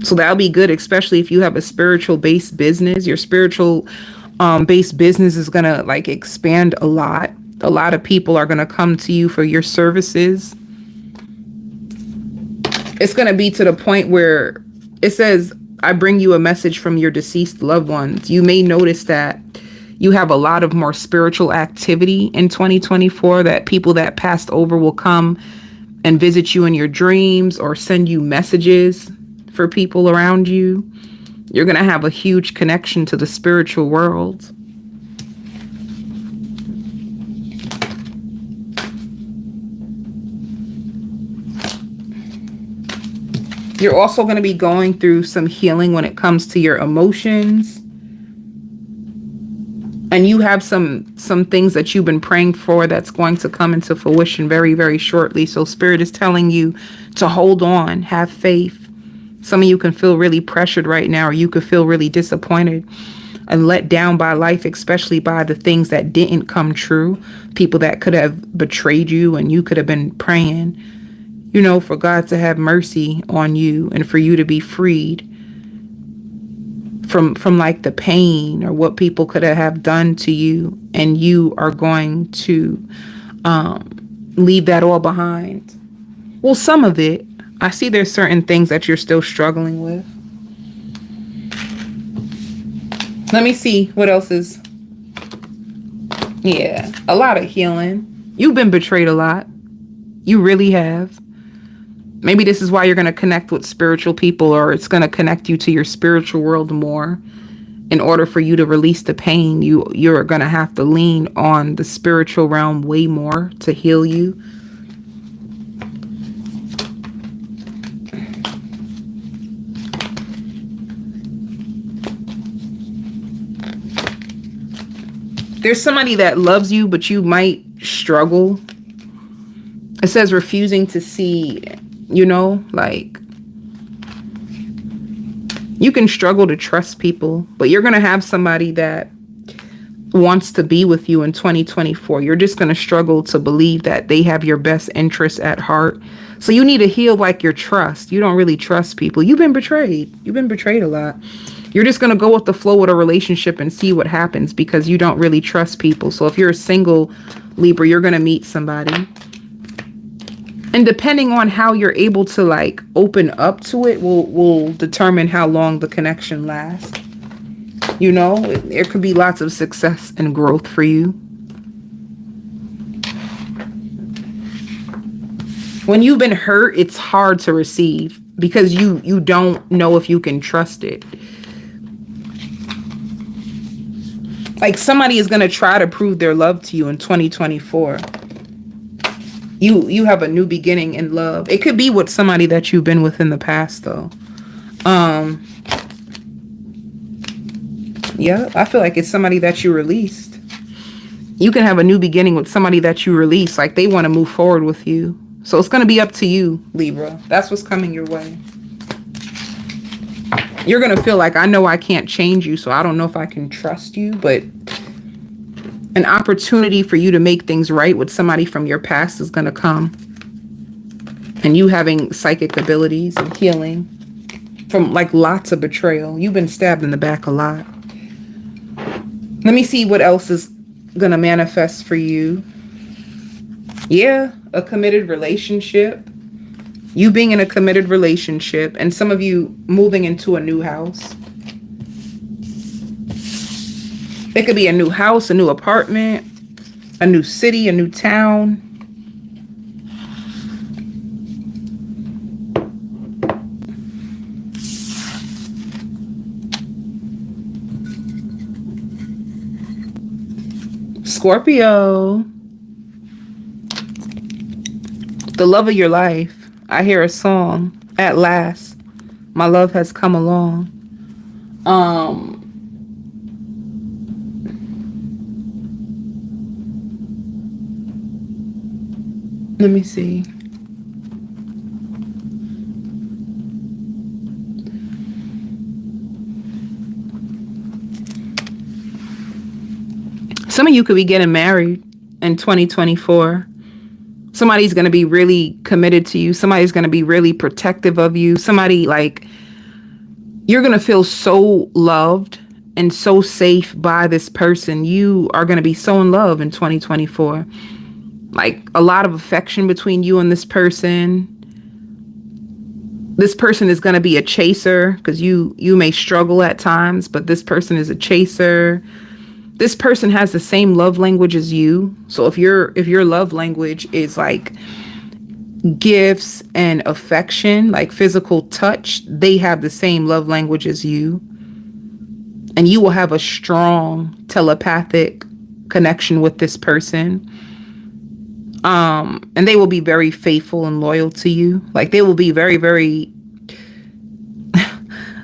So that'll be good, especially if you have a spiritual based business. Your spiritual based business is going to like expand a lot. A lot of people are going to come to you for your services. It's going to be to the point where it says, I bring you a message from your deceased loved ones. You may notice that you have a lot of more spiritual activity in 2024, that people that passed over will come and visit you in your dreams or send you messages for people around you. You're going to have a huge connection to the spiritual world. You're also going to be going through some healing when it comes to your emotions. And you have some things that you've been praying for that's going to come into fruition very, very shortly. So Spirit is telling you to hold on, have faith. Some of you can feel really pressured right now, or you could feel really disappointed and let down by life, especially by the things that didn't come true. People that could have betrayed you, and you could have been praying, for God to have mercy on you and for you to be freed from like the pain or what people could have done to you. And you are going to leave that all behind. Well, some of it. I see there's certain things that you're still struggling with. Let me see what else is. Yeah, a lot of healing. You've been betrayed a lot. You really have. Maybe this is why you're going to connect with spiritual people, or it's going to connect you to your spiritual world more. In order for you to release the pain, you're going to have to lean on the spiritual realm way more to heal you. There's somebody that loves you, but you might struggle. It says refusing to see, like you can struggle to trust people, but you're going to have somebody that wants to be with you in 2024. You're just going to struggle to believe that they have your best interests at heart. So you need to heal like your trust. You don't really trust people. You've been betrayed. You've been betrayed a lot. You're just going to go with the flow with a relationship and see what happens because you don't really trust people. So if you're a single Libra, you're going to meet somebody. And depending on how you're able to like open up to it will determine how long the connection lasts. There could be lots of success and growth for you. When you've been hurt, it's hard to receive because you don't know if you can trust it. Like somebody is going to try to prove their love to you in 2024. You have a new beginning in love. It could be with somebody that you've been with in the past, though. Yeah, I feel like it's somebody that you released. You can have a new beginning with somebody that you release. Like they want to move forward with you. So it's going to be up to you, Libra. That's what's coming your way. You're going to feel like, I know I can't change you, so I don't know if I can trust you, but an opportunity for you to make things right with somebody from your past is going to come. And you having psychic abilities and healing from like lots of betrayal. You've been stabbed in the back a lot. Let me see what else is going to manifest for you. Yeah, a committed relationship. You being in a committed relationship and some of you moving into a new house. It could be a new house, a new apartment, a new city, a new town. Scorpio. The love of your life. I hear a song. At last, my love has come along. Let me see. Some of you could be getting married in 2024. Somebody's going to be really committed to you. Somebody's going to be really protective of you. Somebody like, you're going to feel so loved and so safe by this person. You are going to be so in love in 2024. Like a lot of affection between you and this person. This person is going to be a chaser because you may struggle at times, but this person is a chaser. This person has the same love language as you. So if your love language is like gifts and affection, like physical touch, they have the same love language as you. And you will have a strong telepathic connection with this person. And they will be very faithful and loyal to you. Like they will be very, very,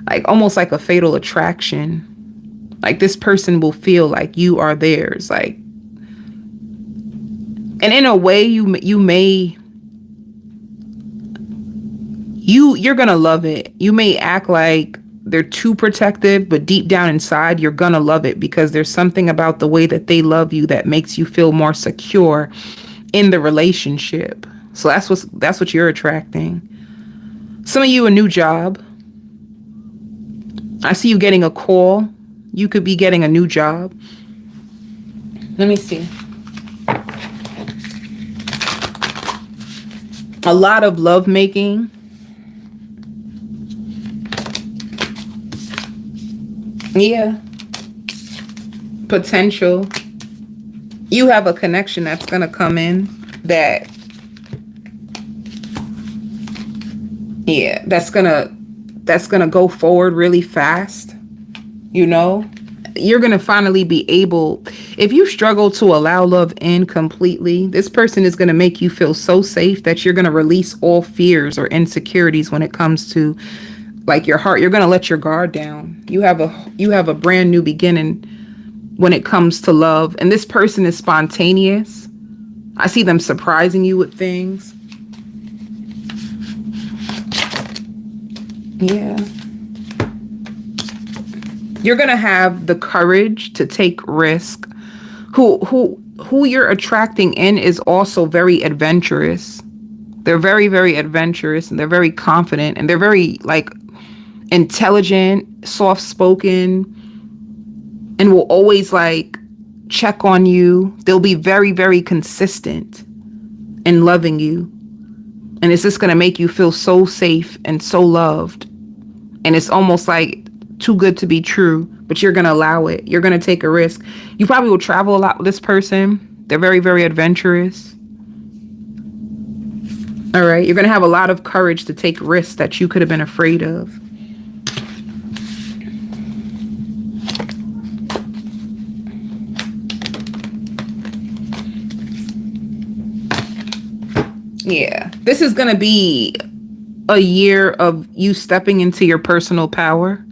like almost like a fatal attraction. Like this person will feel like you are theirs. Like, and in a way you're gonna love it. You may act like they're too protective, but deep down inside, you're gonna love it because there's something about the way that they love you that makes you feel more secure in the relationship. So that's what you're attracting. Some of you, a new job. I see you getting a call. You could be getting a new job. Let me see. A lot of love making. Yeah. Potential. You have a connection that's going to come in that, yeah, that's going to go forward really fast. You know, you're going to finally be able, if you struggle to allow love in completely, this person is going to make you feel so safe that you're going to release all fears or insecurities when it comes to like your heart. You're going to let your guard down. You have a brand new beginning when it comes to love. And this person is spontaneous. I see them surprising you with things. Yeah. You're going to have the courage to take risk. Who you're attracting in is also very adventurous. They're very, very adventurous, and they're very confident, and they're very like intelligent, soft-spoken, and will always like check on you. They'll be very, very consistent in loving you. And it's just going to make you feel so safe and so loved. And it's almost like too good to be true, but you're going to allow it. You're going to take a risk. You probably will travel a lot with this person. They're very, very adventurous. All right. You're going to have a lot of courage to take risks that you could have been afraid of. Yeah. This is going to be a year of you stepping into your personal power.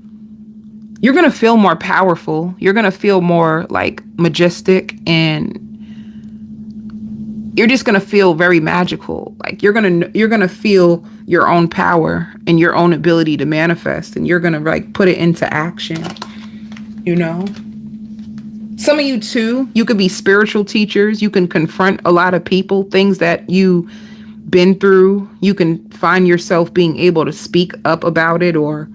You're going to feel more powerful. You're going to feel more like majestic, and you're just going to feel very magical. Like you're going to feel your own power and your own ability to manifest, and you're going to like put it into action. You know, some of you too, you could be spiritual teachers. You can confront a lot of people, things that you been through. You can find yourself being able to speak up about it, or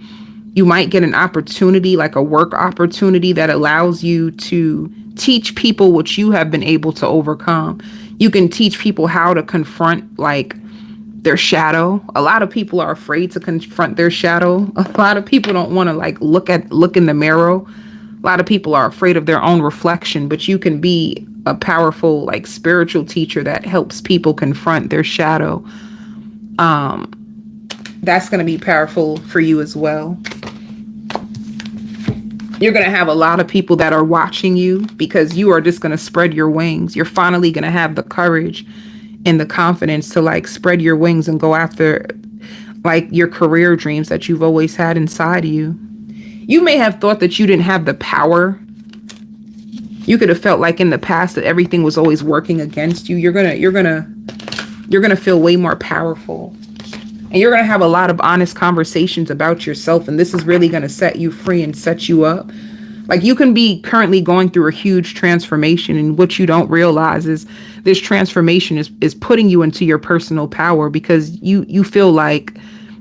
you might get an opportunity, like a work opportunity that allows you to teach people what you have been able to overcome. You can teach people how to confront like their shadow. A lot of people are afraid to confront their shadow. A lot of people don't want to like look in the mirror. A lot of people are afraid of their own reflection, but you can be a powerful like spiritual teacher that helps people confront their shadow. That's going to be powerful for you as well. You're going to have a lot of people that are watching you because you are just going to spread your wings. You're finally going to have the courage and the confidence to like spread your wings and go after like your career dreams that you've always had inside of you. You may have thought that you didn't have the power. You could have felt like in the past that everything was always working against you. You're going to feel way more powerful. And you're going to have a lot of honest conversations about yourself. And this is really going to set you free and set you up. Like you can be currently going through a huge transformation. And what you don't realize is this transformation is putting you into your personal power, because you feel like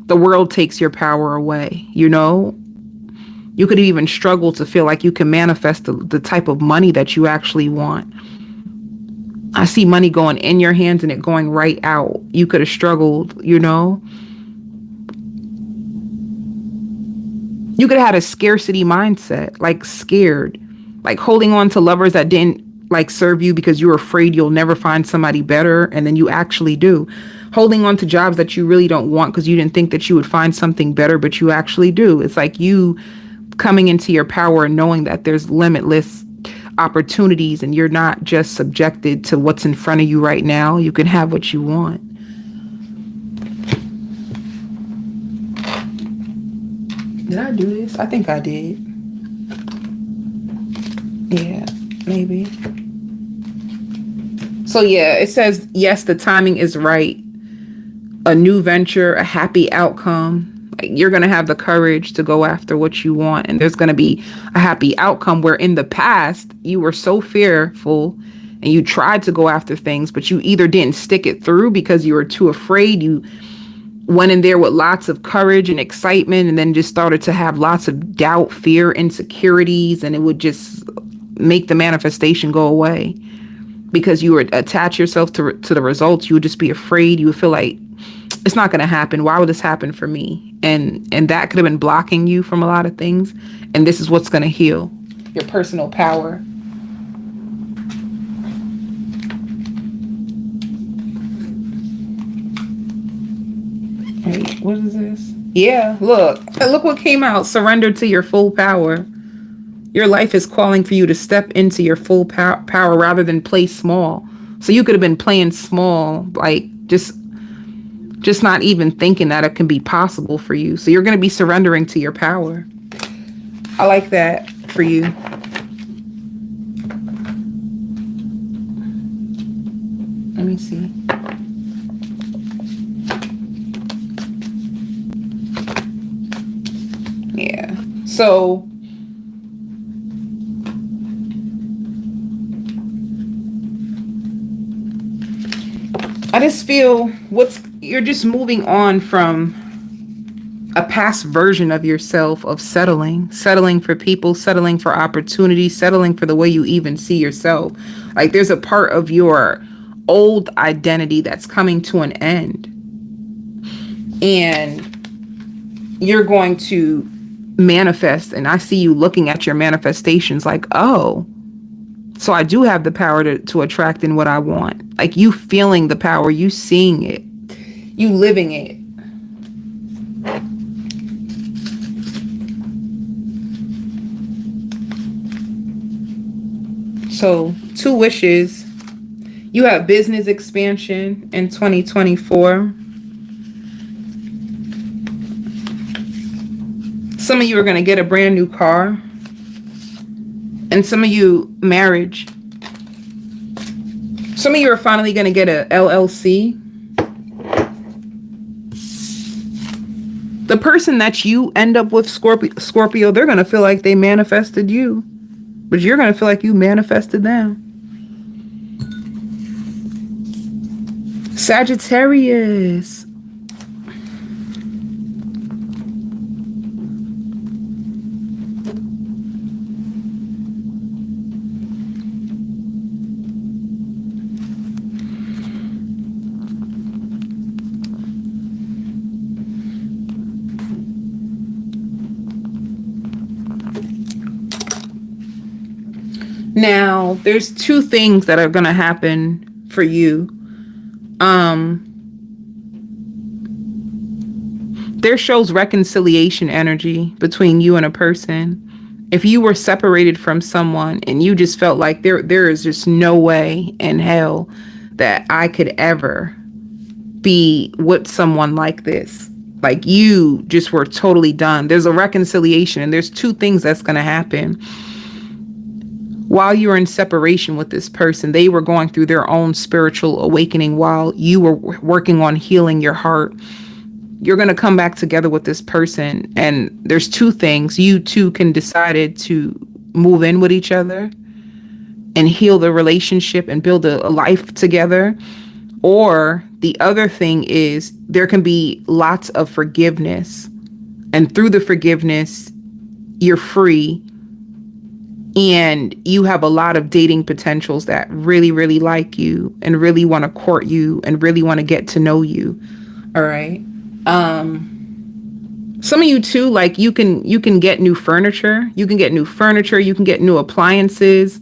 the world takes your power away. You know, you could even struggle to feel like you can manifest the type of money that you actually want. I see money going in your hands and it going right out. You could have struggled, you know. You could have had a scarcity mindset, like scared, like holding on to lovers that didn't like serve you because you were afraid you'll never find somebody better. And then you actually do. Holding on to jobs that you really don't want because you didn't think that you would find something better, but you actually do. It's like you coming into your power and knowing that there's limitless opportunities and you're not just subjected to what's in front of you right now. You can have what you want. Did I do this? I think I did. Yeah, maybe. So yeah, it says, yes, the timing is right. A new venture, a happy outcome. Like, you're going to have the courage to go after what you want. And there's going to be a happy outcome, where in the past you were so fearful and you tried to go after things, but you either didn't stick it through because you were too afraid. You went in there with lots of courage and excitement, and then just started to have lots of doubt, fear, insecurities, and it would just make the manifestation go away because you would attach yourself to the results. You would just be afraid. You would feel like, it's not going to happen. Why would this happen for me? And that could have been blocking you from a lot of things. And this is what's going to heal your personal power. Wait, what is this? Yeah, look what came out. Surrender to your full power. Your life is calling for you to step into your full power rather than play small. So you could have been playing small, like just not even thinking that it can be possible for you. So you're going to be surrendering to your power. I like that for you. Let me see. Yeah. So I just feel you're just moving on from a past version of yourself of settling for people, settling for opportunities, settling for the way you even see yourself. Like, there's a part of your old identity that's coming to an end, and you're going to manifest. And I see you looking at your manifestations like, oh, so I do have the power to attract in what I want. Like, you feeling the power, you seeing it, you living it. So 2 wishes. You have business expansion in 2024. Some of you are going to get a brand new car. And some of you, marriage. Some of you are finally going to get a LLC. The person that you end up with, Scorpio, they're going to feel like they manifested you. But you're going to feel like you manifested them. Sagittarius. Now, there's 2 things that are going to happen for you. There shows reconciliation energy between you and a person. If you were separated from someone and you just felt like there is just no way in hell that I could ever be with someone like this. Like, you just were totally done. There's a reconciliation, and there's 2 things that's going to happen. While you were in separation with this person, they were going through their own spiritual awakening while you were working on healing your heart. You're going to come back together with this person, and there's 2 things. You two can decide to move in with each other and heal the relationship and build a life together. Or the other thing is, there can be lots of forgiveness, and through the forgiveness, you're free. And you have a lot of dating potentials that really, really like you and really want to court you and really want to get to know you. All right. Some of you too, like, you can get new furniture. You can get new furniture. You can get new appliances.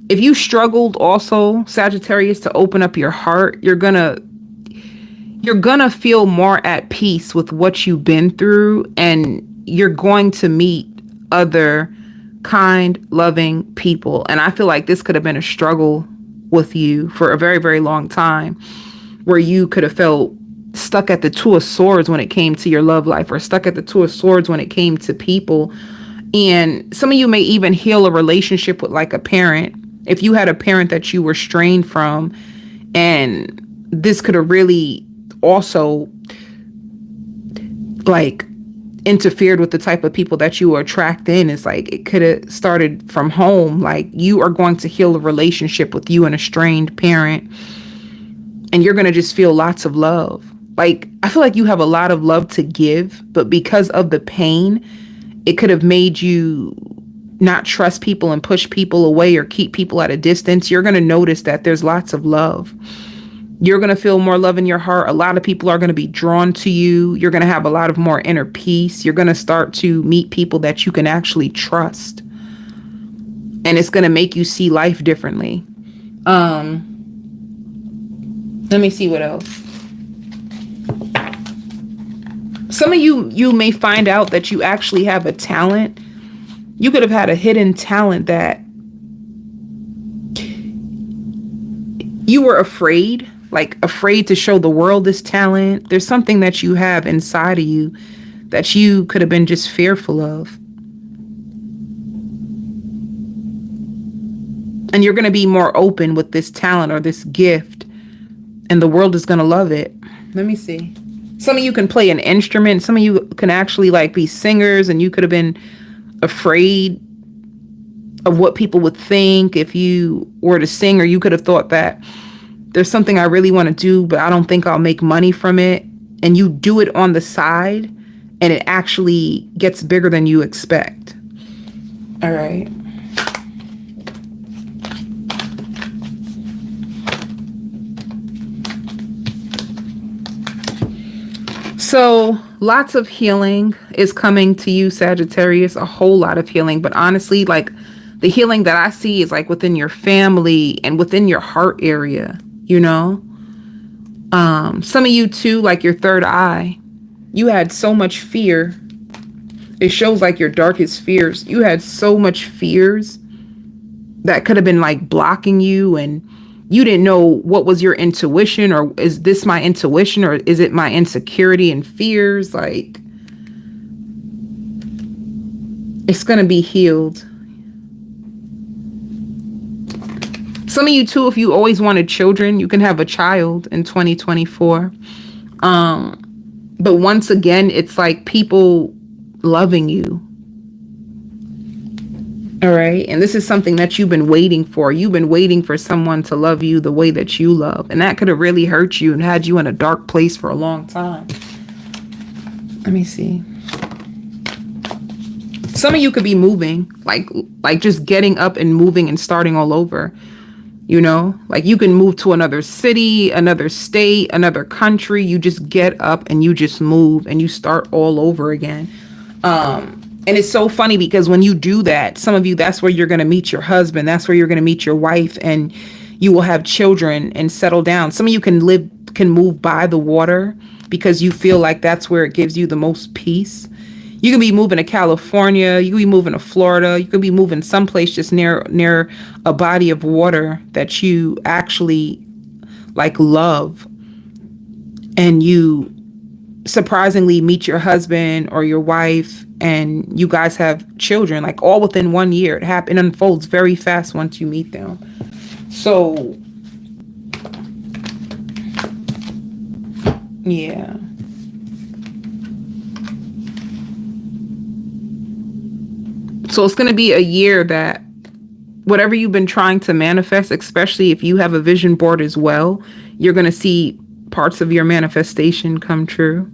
If you struggled also, Sagittarius, to open up your heart, you're gonna feel more at peace with what you've been through, and you're going to meet other kind, loving people. And I feel like this could have been a struggle with you for a very, very long time, where you could have felt stuck at the 2 of Swords when it came to your love life, or stuck at the 2 of Swords when it came to people. And some of you may even heal a relationship with like a parent. If you had a parent that you were strained from, and this could have really also like interfered with the type of people that you attract in. It's like it could have started from home. Like you are going to heal a relationship with you and a strained parent, and you're going to just feel lots of love. Like I feel like you have a lot of love to give, but because of the pain, it could have made you not trust people and push people away or keep people at a distance. You're going to notice that there's lots of love. You're going to feel more love in your heart. A lot of people are going to be drawn to you. You're going to have a lot of more inner peace. You're going to start to meet people that you can actually trust. And it's going to make you see life differently. Let me see what else. Some of you may find out that you actually have a talent. You could have had a hidden talent that you were afraid to show the world this talent. There's something that you have inside of you that you could have been just fearful of. And you're going to be more open with this talent or this gift, and the world is going to love it. Let me see. Some of you can play an instrument. Some of you can actually like be singers, and you could have been afraid of what people would think if you were to sing, or you could have thought that there's something I really want to do, but I don't think I'll make money from it. And you do it on the side, and it actually gets bigger than you expect. All right. So lots of healing is coming to you, Sagittarius, a whole lot of healing. But honestly, like the healing that I see is like within your family and within your heart area, you know? Some of you too, like your third eye, you had so much fear. It shows like your darkest fears. You had so much fears that could have been like blocking you, and you didn't know what was your intuition, or is this my intuition, or is it my insecurity and fears? Like, it's going to be healed. Some of you too, if you always wanted children, you can have a child in 2024. But once again, it's like people loving you. All right. And this is something that you've been waiting for. You've been waiting for someone to love you the way that you love. And that could have really hurt you and had you in a dark place for a long time. Let me see. Some of you could be moving, like just getting up and moving and starting all over. You know, like you can move to another city, another state, another country. You just get up and you just move and you start all over again. And it's so funny because when you do that, some of you, that's where you're going to meet your husband. That's where you're going to meet your wife, and you will have children and settle down. Some of you can move by the water because you feel like that's where it gives you the most peace. You can be moving to California. You can be moving to Florida. You can be moving someplace just near a body of water that you actually like love. And you surprisingly meet your husband or your wife, and you guys have children, like all within 1 year. It unfolds very fast once you meet them. So, yeah. So it's going to be a year that whatever you've been trying to manifest, especially if you have a vision board as well, you're going to see parts of your manifestation come true.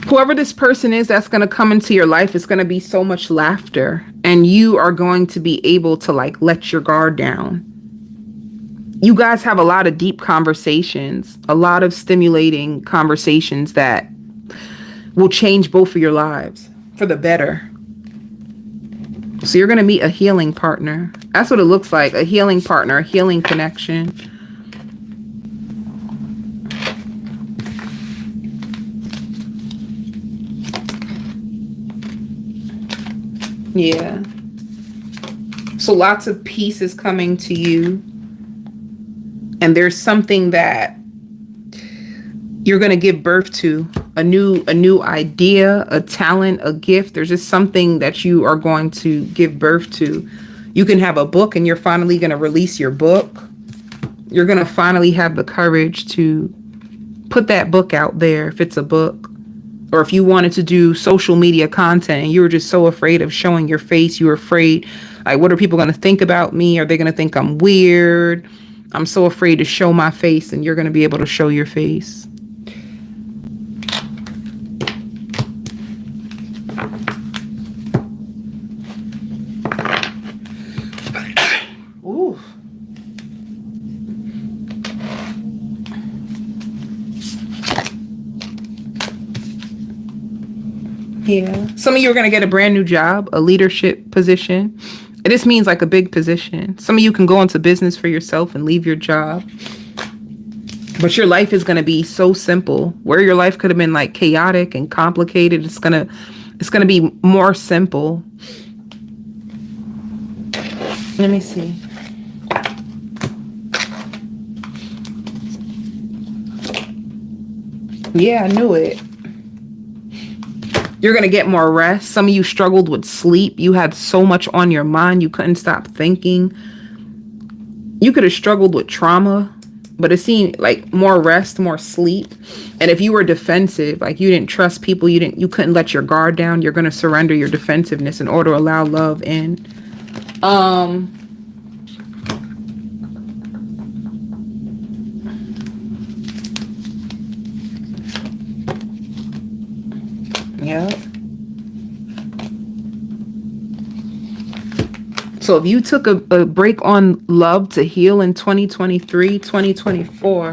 Whoever this person is that's going to come into your life, is going to be so much laughter, and you are going to be able to like let your guard down. You guys have a lot of deep conversations, a lot of stimulating conversations that will change both of your lives for the better. So you're going to meet a healing partner. That's what it looks like, a healing partner, a healing connection. Yeah. So lots of peace is coming to you. And there's something that you're going to give birth to, a new idea, a talent, a gift. There's just something that you are going to give birth to. You can have a book and you're finally going to release your book. You're going to finally have the courage to put that book out there if it's a book. Or if you wanted to do social media content and you were just so afraid of showing your face, you were afraid, like, what are people going to think about me? Are they going to think I'm weird? I'm so afraid to show my face, and you're going to be able to show your face. Ooh. Yeah. Some of you are going to get a brand new job, a leadership position. And this means like a big position. Some of you can go into business for yourself and leave your job. But your life is going to be so simple. Where your life could have been like chaotic and complicated, it's going to be more simple. Let me see. Yeah, I knew it. You're going to get more rest. Some of you struggled with sleep. You had so much on your mind. You couldn't stop thinking. You could have struggled with trauma, but it seemed like more rest, more sleep. And if you were defensive, like you didn't trust people, you couldn't let your guard down, you're going to surrender your defensiveness in order to allow love in. Yeah. So if you took a break on love to heal in 2023, 2024,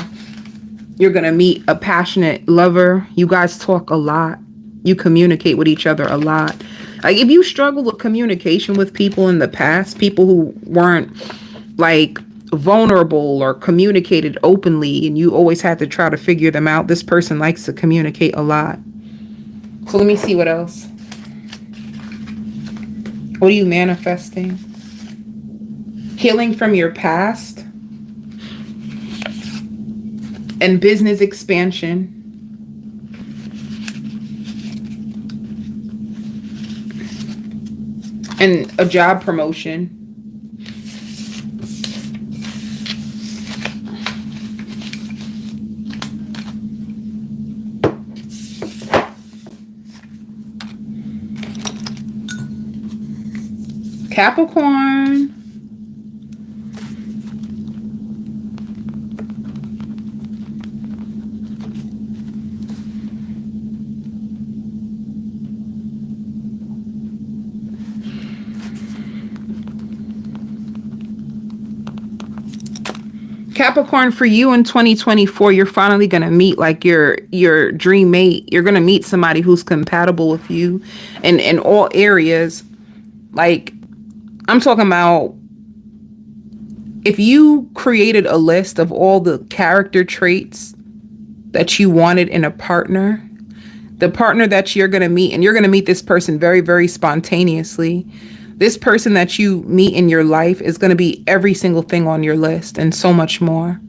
you're going to meet a passionate lover. You guys talk a lot. You communicate with each other a lot. Like if you struggle with communication with people in the past, people who weren't like vulnerable or communicated openly, and you always had to try to figure them out, this person likes to communicate a lot. So let me see what else. What are you manifesting? Healing from your past and business expansion. And a job promotion. Capricorn. Capricorn, for you in 2024, you're finally going to meet like your dream mate. You're going to meet somebody who's compatible with you in all areas. Like, I'm talking about if you created a list of all the character traits that you wanted in a partner, the partner that you're going to meet, and you're going to meet this person very, very spontaneously. This person that you meet in your life is going to be every single thing on your list and so much more.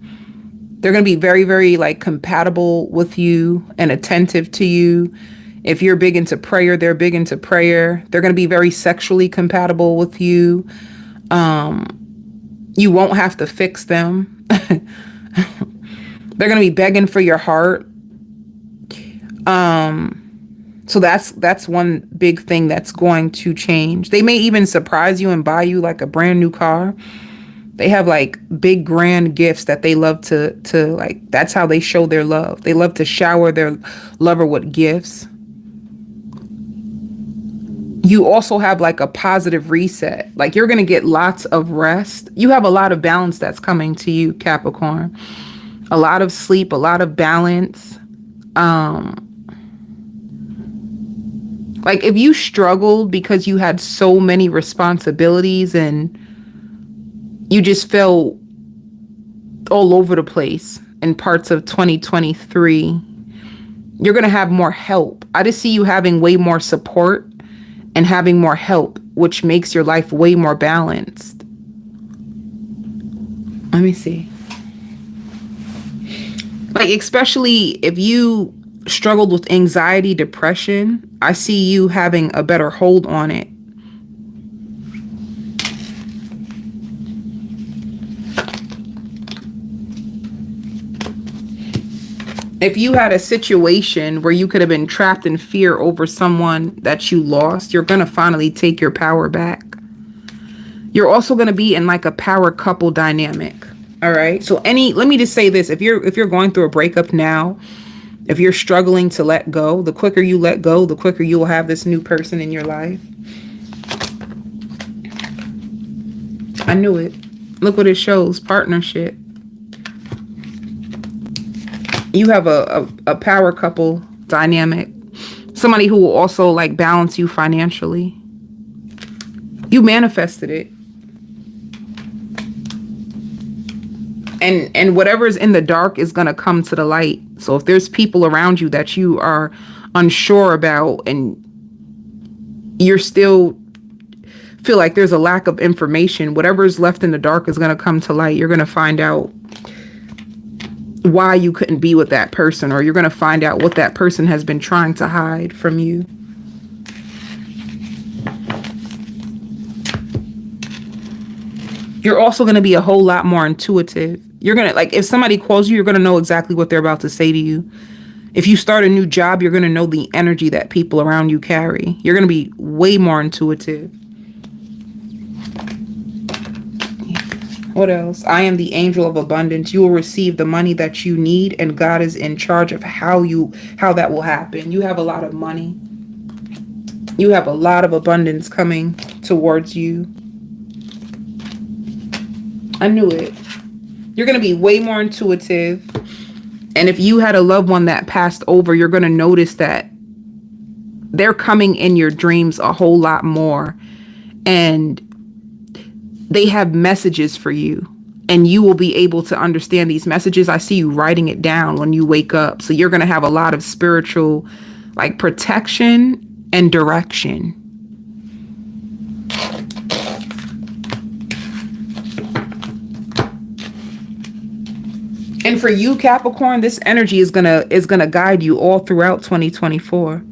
They're going to be very, very like compatible with you and attentive to you. If you're big into prayer, they're big into prayer. They're going to be very sexually compatible with you. You won't have to fix them. They're going to be begging for your heart. So that's one big thing that's going to change. They may even surprise you and buy you like a brand new car. They have like big grand gifts that they love to like, that's how they show their love. They love to shower their lover with gifts. You also have like a positive reset. Like you're going to get lots of rest. You have a lot of balance that's coming to you, Capricorn. A lot of sleep, a lot of balance. Like if you struggled because you had so many responsibilities and you just felt all over the place in parts of 2023, you're going to have more help. I just see you having way more support and having more help which makes your life way more balanced. Let me see. Like, especially if you struggled with anxiety, depression, I see you having a better hold on it. If you had a situation where you could have been trapped in fear over someone that you lost, you're going to finally take your power back. You're also going to be in like a power couple dynamic. All right. So let me just say this. If you're going through a breakup now, if you're struggling to let go, the quicker you let go, the quicker you will have this new person in your life. I knew it. Look what it shows. Partnership. You have a power couple dynamic. Somebody who will also like balance you financially. You manifested it. And whatever's in the dark is going to come to the light. So if there's people around you that you are unsure about and you're still feel like there's a lack of information, whatever is left in the dark is going to come to light. You're going to find out why you couldn't be with that person, or you're going to find out what that person has been trying to hide from you. You're also going to be a whole lot more intuitive. You're going to, like, if somebody calls you, you're going to know exactly what they're about to say to you. If you start a new job, you're going to know the energy that people around you carry. You're going to be way more intuitive. What else? I am the angel of abundance. You will receive the money that you need, and God is in charge of how that will happen. You have a lot of money. You have a lot of abundance coming towards you. I knew it. You're going to be way more intuitive. And if you had a loved one that passed over, you're going to notice that they're coming in your dreams a whole lot more. And they have messages for you. And you will be able to understand these messages. I see you writing it down when you wake up. So you're going to have a lot of spiritual, like, protection and direction. And for you, Capricorn, this energy is gonna guide you all throughout 2024.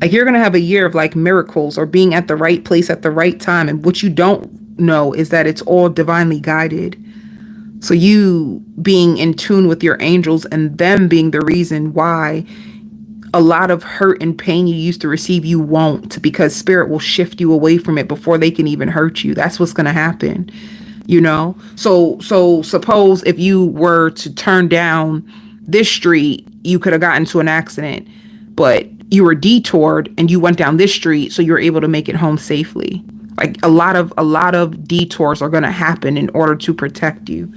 Like, you're gonna have a year of like miracles or being at the right place at the right time. And what you don't know is that it's all divinely guided. So you being in tune with your angels and them being the reason why a lot of hurt and pain you used to receive, you won't, because spirit will shift you away from it before they can even hurt you. That's what's gonna happen. You know, so suppose if you were to turn down this street, you could have gotten into an accident, but you were detoured and you went down this street, so you're able to make it home safely. Like, a lot of detours are going to happen in order to protect you.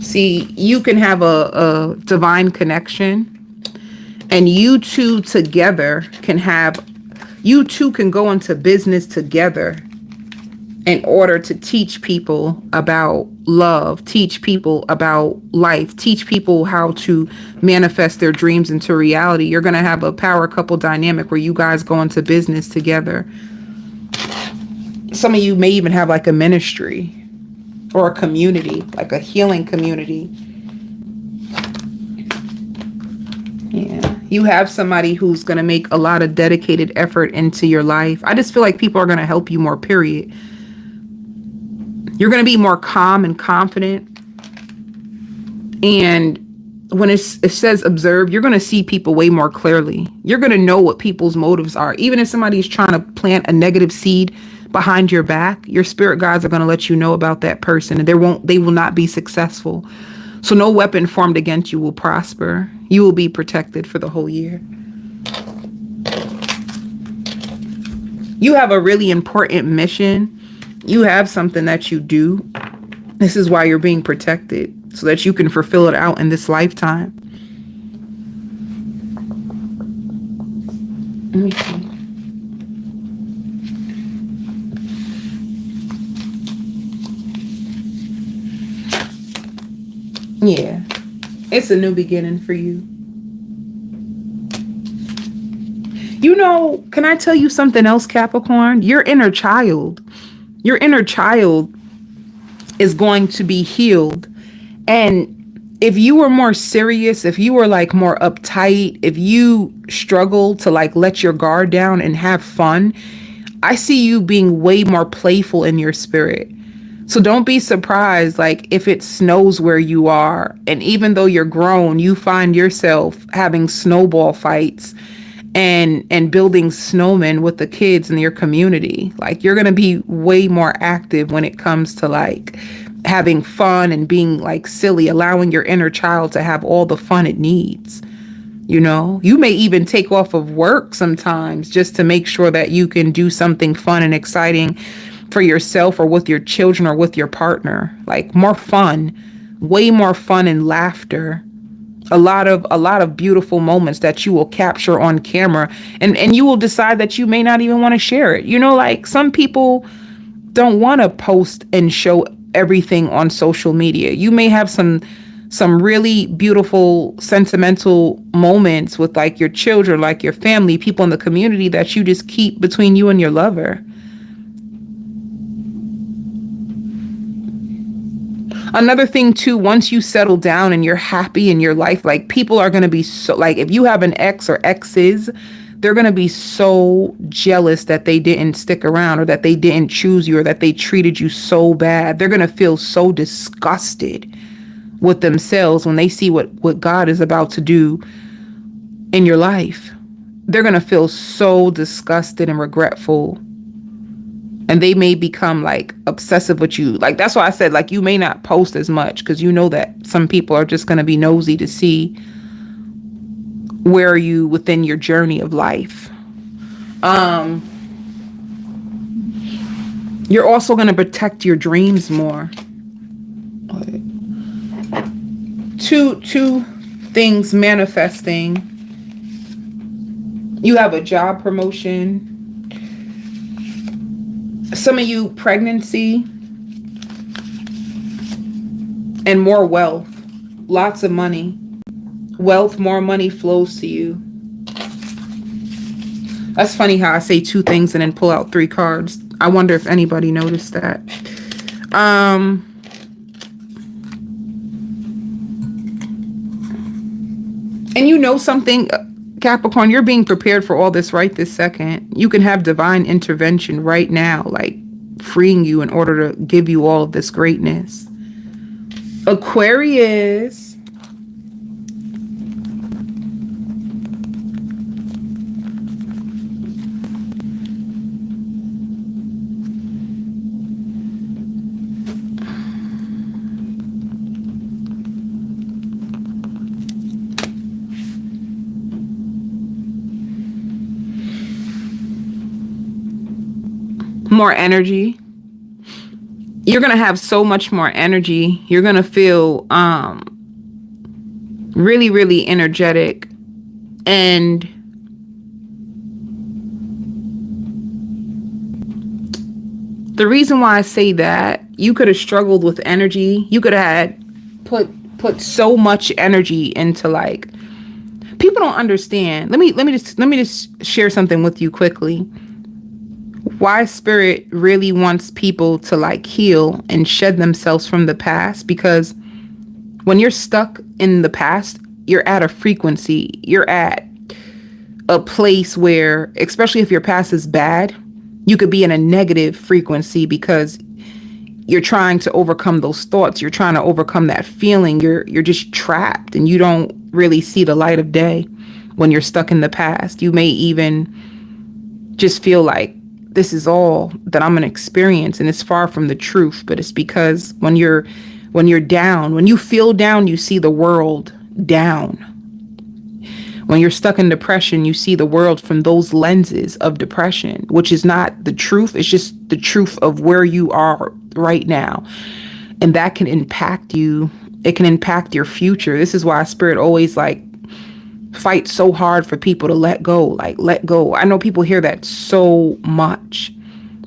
See, you can have a divine connection. And you two together can go into business together in order to teach people about love, teach people about life, teach people how to manifest their dreams into reality. You're going to have a power couple dynamic where you guys go into business together. Some of you may even have like a ministry or a community, like a healing community. Yeah. You have somebody who's going to make a lot of dedicated effort into your life. I just feel like people are going to help you more, period. You're going to be more calm and confident. And when it says observe, you're going to see people way more clearly. You're going to know what people's motives are. Even if somebody's trying to plant a negative seed behind your back, your spirit guides are going to let you know about that person, and they will not be successful. So no weapon formed against you will prosper. You will be protected for the whole year. You have a really important mission. You have something that you do. This is why you're being protected, so that you can fulfill it out in this lifetime. Let me see. Yeah. It's a new beginning for you. You know, can I tell you something else, Capricorn? Your inner child is going to be healed. And if you were more serious, if you were like more uptight, if you struggle to like let your guard down and have fun, I see you being way more playful in your spirit. So don't be surprised, like if it snows where you are, and even though you're grown, you find yourself having snowball fights and building snowmen with the kids in your community. Like you're gonna be way more active when it comes to like having fun and being like silly, allowing your inner child to have all the fun it needs. You know, you may even take off of work sometimes just to make sure that you can do something fun and exciting for yourself or with your children or with your partner. Like more fun, way more fun and laughter. A lot of beautiful moments that you will capture on camera, and you will decide that you may not even want to share it. You know, like some people don't want to post and show everything on social media. You may have some really beautiful sentimental moments with like your children, like your family, people in the community that you just keep between you and your lover. Another thing too, once you settle down and you're happy in your life, like people are going to be so, like if you have an ex or exes, they're going to be so jealous that they didn't stick around or that they didn't choose you or that they treated you so bad. They're going to feel so disgusted with themselves when they see what God is about to do in your life. They're going to feel so disgusted and regretful. And they may become like obsessive with you. Like that's why I said like you may not post as much, because you know that some people are just going to be nosy to see where are you within your journey of life. You're also going to protect your dreams more. Two things manifesting. You have a job promotion. Some of you, pregnancy and more wealth, lots of money. Wealth, more money flows to you. That's funny how I say two things and then pull out three cards. I wonder if anybody noticed that. And you know something, Capricorn, you're being prepared for all this right this second. You can have divine intervention right now, like freeing you in order to give you all of this greatness. Aquarius. More energy. You're going to have so much more energy. You're going to feel really, really energetic. And the reason why I say that, you could have struggled with energy. You could have had put so much energy into like, people don't understand. Let me just share something with you quickly. Why spirit really wants people to like heal and shed themselves from the past, because when you're stuck in the past, you're at a frequency, you're at a place where, especially if your past is bad, you could be in a negative frequency because you're trying to overcome those thoughts, you're trying to overcome that feeling, you're just trapped and you don't really see the light of day when you're stuck in the past. You may even just feel like this is all that I'm going to experience, and it's far from the truth. But it's because when you're down, when you feel down, you see the world down. When you're stuck in depression, you see the world from those lenses of depression, which is not the truth. It's just the truth of where you are right now. And that can impact you. It can impact your future. This is why spirit always like fight so hard for people to let go, like let go. I know people hear that so much.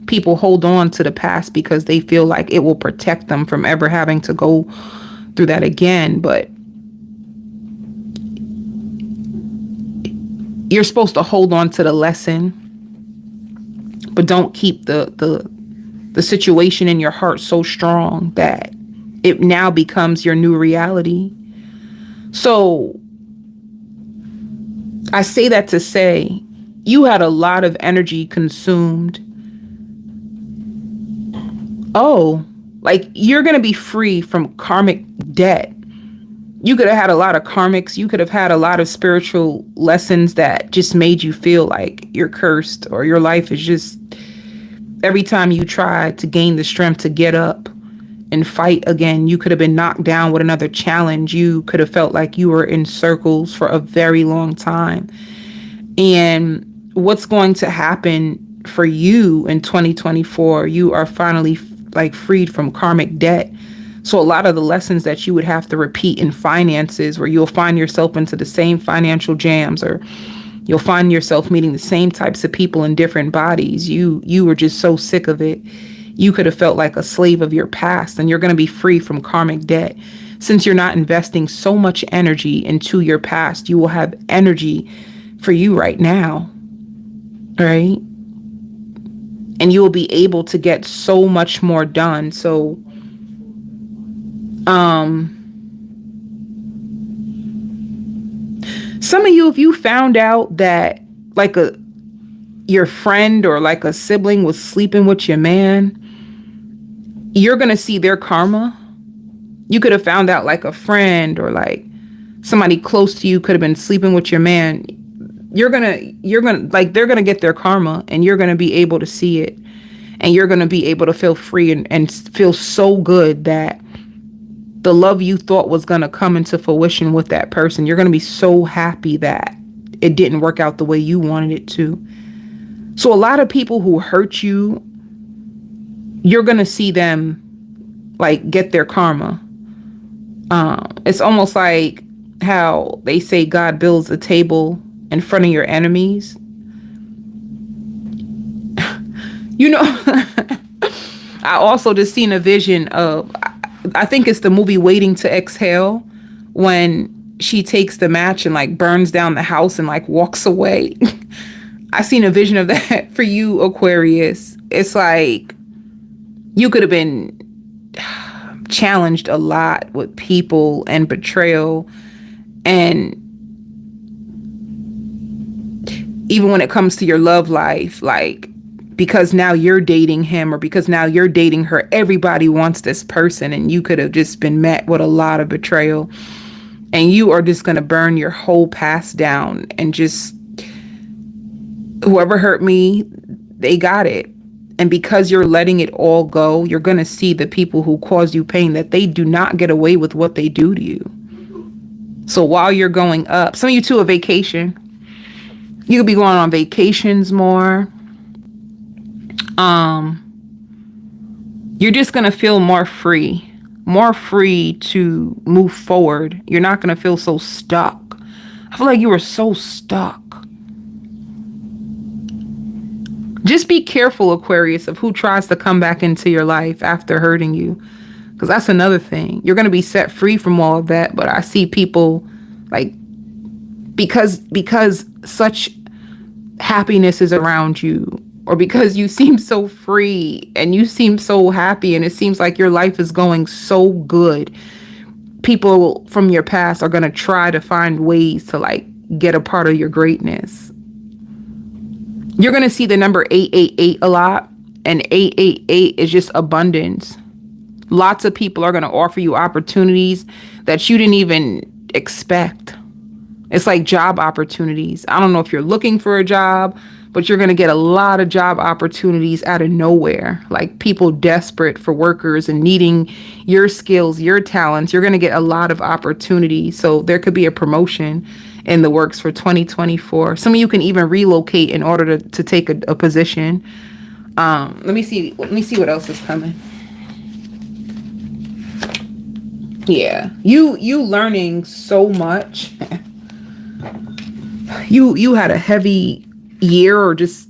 People hold on to the past because they feel like it will protect them from ever having to go through that again. But You're supposed to hold on to the lesson, but don't keep the situation in your heart so strong that it now becomes your new reality. So I say that to say you had a lot of energy consumed. Oh, like you're going to be free from karmic debt. You could have had a lot of karmics. You could have had a lot of spiritual lessons that just made you feel like you're cursed, or your life is just, every time you try to gain the strength to get up and fight again, you could have been knocked down with another challenge. You could have felt like you were in circles for a very long time. And what's going to happen for you in 2024, you are finally like freed from karmic debt. So a lot of the lessons that you would have to repeat in finances, where you'll find yourself into the same financial jams, or you'll find yourself meeting the same types of people in different bodies. You were just so sick of it. You could have felt like a slave of your past, and you're going to be free from karmic debt. Since you're not investing so much energy into your past, you will have energy for you right now, right? And you will be able to get so much more done. So, some of you, if you found out that like your friend or like a sibling was sleeping with your man, you're going to see their karma. You could have found out like a friend or like somebody close to you could have been sleeping with your man. You're going to like, they're going to get their karma, and you're going to be able to see it, and you're going to be able to feel free and feel so good that the love you thought was going to come into fruition with that person, you're going to be so happy that it didn't work out the way you wanted it to. So a lot of people who hurt you, you're going to see them like get their karma. It's almost like how they say God builds a table in front of your enemies. You know, I also just seen a vision of, I think it's the movie Waiting to Exhale, when she takes the match and like burns down the house and like walks away. I seen a vision of that for you, Aquarius. It's like you could have been challenged a lot with people and betrayal. And even when it comes to your love life, like, because now you're dating him or because now you're dating her, everybody wants this person, and you could have just been met with a lot of betrayal, and you are just going to burn your whole past down and just, whoever hurt me, they got it. And because you're letting it all go, you're going to see the people who caused you pain, that they do not get away with what they do to you. So while you're going up, some of you too, a vacation, you could be going on vacations more. You're just going to feel more free to move forward. You're not going to feel so stuck. I feel like you were so stuck. Just be careful, Aquarius, of who tries to come back into your life after hurting you, because that's another thing. You're going to be set free from all of that. But I see people like, because such happiness is around you, or because you seem so free and you seem so happy and it seems like your life is going so good, people from your past are going to try to find ways to like get a part of your greatness. You're going to see the number 888 a lot, and 888 is just abundance. Lots of people are going to offer you opportunities that you didn't even expect. It's like job opportunities. I don't know if you're looking for a job, but you're going to get a lot of job opportunities out of nowhere. Like people desperate for workers and needing your skills, your talents. You're going to get a lot of opportunities. So there could be a promotion in the works for 2024. Some of you can even relocate in order to take a position. Let me see what else is coming. Yeah, you learning so much. You had a heavy year, or just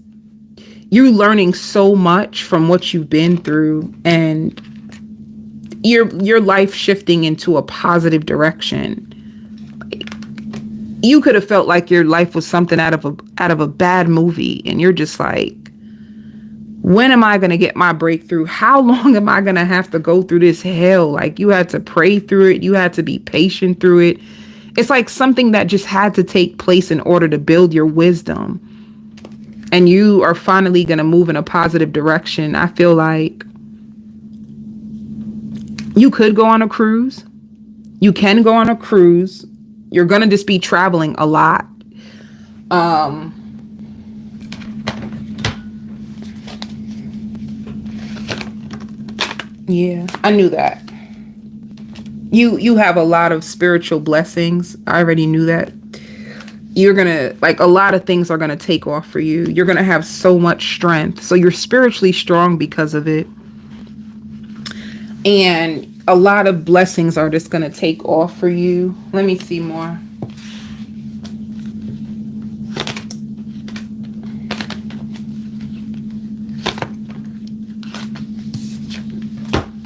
you're learning so much from what you've been through, and your life shifting into a positive direction. You could have felt like your life was something out of a bad movie, and you're just like, when am I going to get my breakthrough? How long am I going to have to go through this hell? Like, you had to pray through it. You had to be patient through it. It's like something that just had to take place in order to build your wisdom. And you are finally going to move in a positive direction. I feel like you could go on a cruise. You can go on a cruise. You're going to just be traveling a lot. Yeah, I knew that. You have a lot of spiritual blessings. I already knew that. You're gonna, like, a lot of things are gonna take off for you. You're gonna have so much strength. So you're spiritually strong because of it. And a lot of blessings are just gonna take off for you. Let me see more.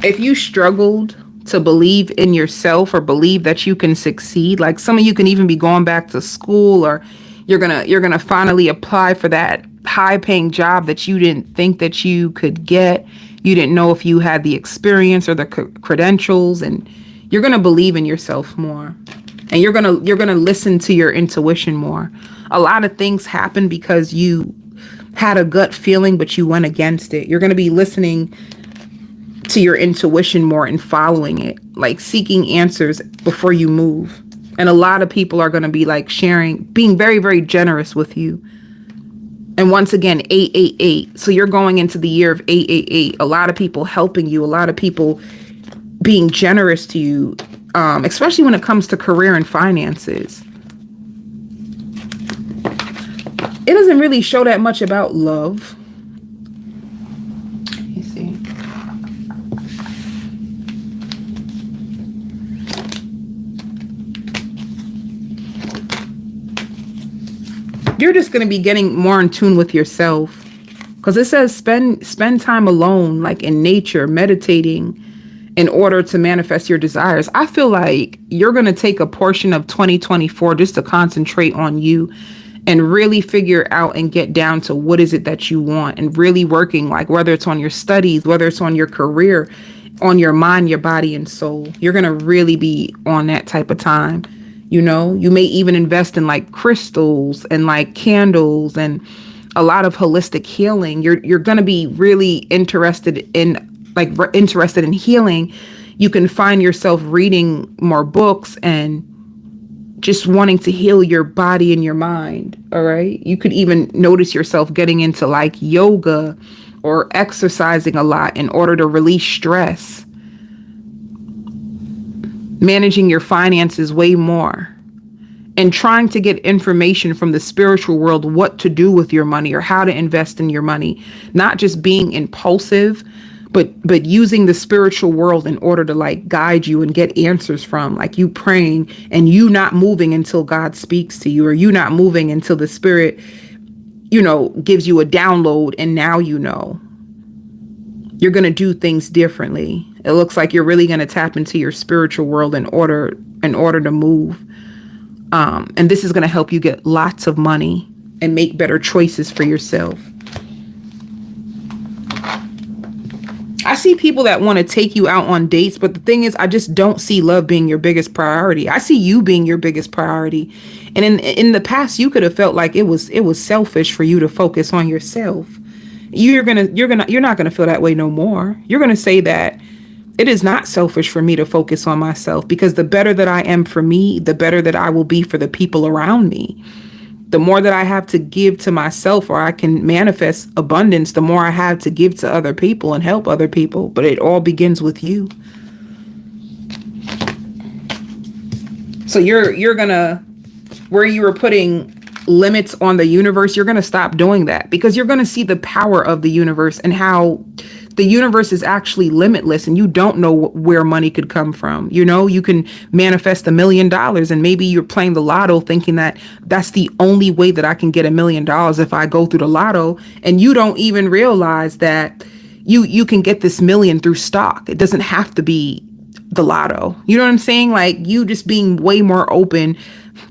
If you struggled to believe in yourself or believe that you can succeed, like some of you can even be going back to school, or you're gonna finally apply for that high paying job that you didn't think that you could get. You didn't know if you had the experience or the credentials, and you're gonna believe in yourself more, and you're gonna listen to your intuition more. A lot of things happen because you had a gut feeling, but you went against it. You're gonna be listening to your intuition more and following it, like seeking answers before you move. And a lot of people are going to be like sharing, being very, very generous with you. And once again, 888. So you're going into the year of 888. A lot of people helping you, a lot of people being generous to you, especially when it comes to career and finances. It doesn't really show that much about love. You're just going to be getting more in tune with yourself, because it says spend time alone, like in nature, meditating, in order to manifest your desires. I feel like you're going to take a portion of 2024 just to concentrate on you and really figure out and get down to what is it that you want, and really working, like whether it's on your studies, whether it's on your career, on your mind, your body and soul. You're going to really be on that type of time. You know, you may even invest in like crystals and like candles and a lot of holistic healing. You're going to be really interested in healing. You can find yourself reading more books and just wanting to heal your body and your mind. All right. You could even notice yourself getting into like yoga or exercising a lot in order to release stress. Managing your finances way more, and trying to get information from the spiritual world, what to do with your money or how to invest in your money, not just being impulsive, but using the spiritual world in order to like guide you and get answers from, like you praying and you not moving until God speaks to you, or you not moving until the spirit, gives you a download. And now, you're going to do things differently. It looks like you're really going to tap into your spiritual world in order to move. And this is going to help you get lots of money and make better choices for yourself. I see people that want to take you out on dates, but the thing is, I just don't see love being your biggest priority. I see you being your biggest priority. And in the past, you could have felt like it was selfish for you to focus on yourself. You're not gonna feel that way no more. You're gonna say that it is not selfish for me to focus on myself, because the better that I am for me, the better that I will be for the people around me. The more that I have to give to myself, or I can manifest abundance, the more I have to give to other people and help other people. But it all begins with you. So you're gonna, where you were putting limits on the universe, you're going to stop doing that, because you're going to see the power of the universe and how the universe is actually limitless, and you don't know where money could come from. You can manifest $1 million, and maybe you're playing the lotto thinking that that's the only way that I can get $1 million if I go through the lotto. And you don't even realize that you can get this million through stock. It doesn't have to be the lotto. You know what I'm saying? Like you just being way more open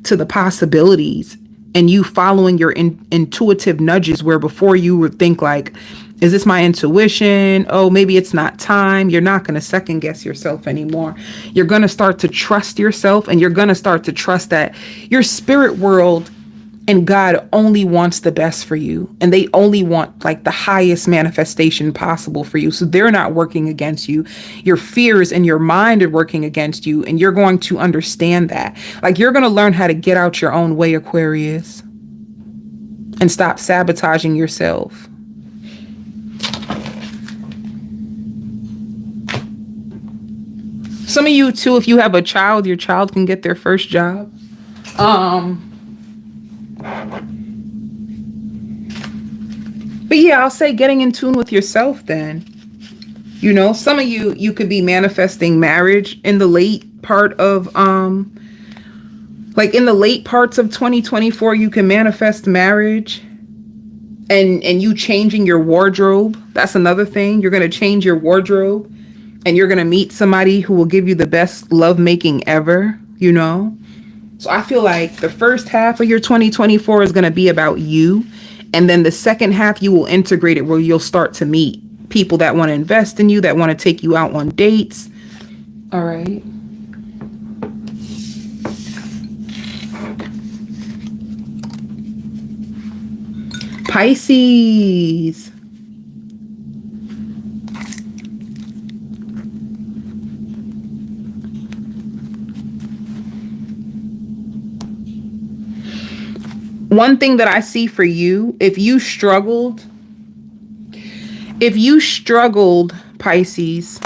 to the possibilities and you following your intuitive nudges, where before you would think like, is this my intuition? Oh, maybe it's not time. You're not going to second guess yourself anymore. You're going to start to trust yourself, and you're going to start to trust that your spirit world and God only wants the best for you, and they only want like the highest manifestation possible for you. So they're not working against you. Your fears and your mind are working against you, and you're going to understand that. Like you're going to learn how to get out your own way, Aquarius, and stop sabotaging yourself. Some of you too, if you have a child, your child can get their first job. But yeah, I'll say getting in tune with yourself then. You know, some of you could be manifesting marriage in the late part of, like in the late parts of 2024, you can manifest marriage and you changing your wardrobe. That's another thing. You're going to change your wardrobe and you're going to meet somebody who will give you the best lovemaking ever, you know? So I feel like the first half of your 2024 is going to be about you. And then the second half, you will integrate it where you'll start to meet people that want to invest in you, that want to take you out on dates. All right. Pisces. One thing that I see for you, if you struggled, Pisces,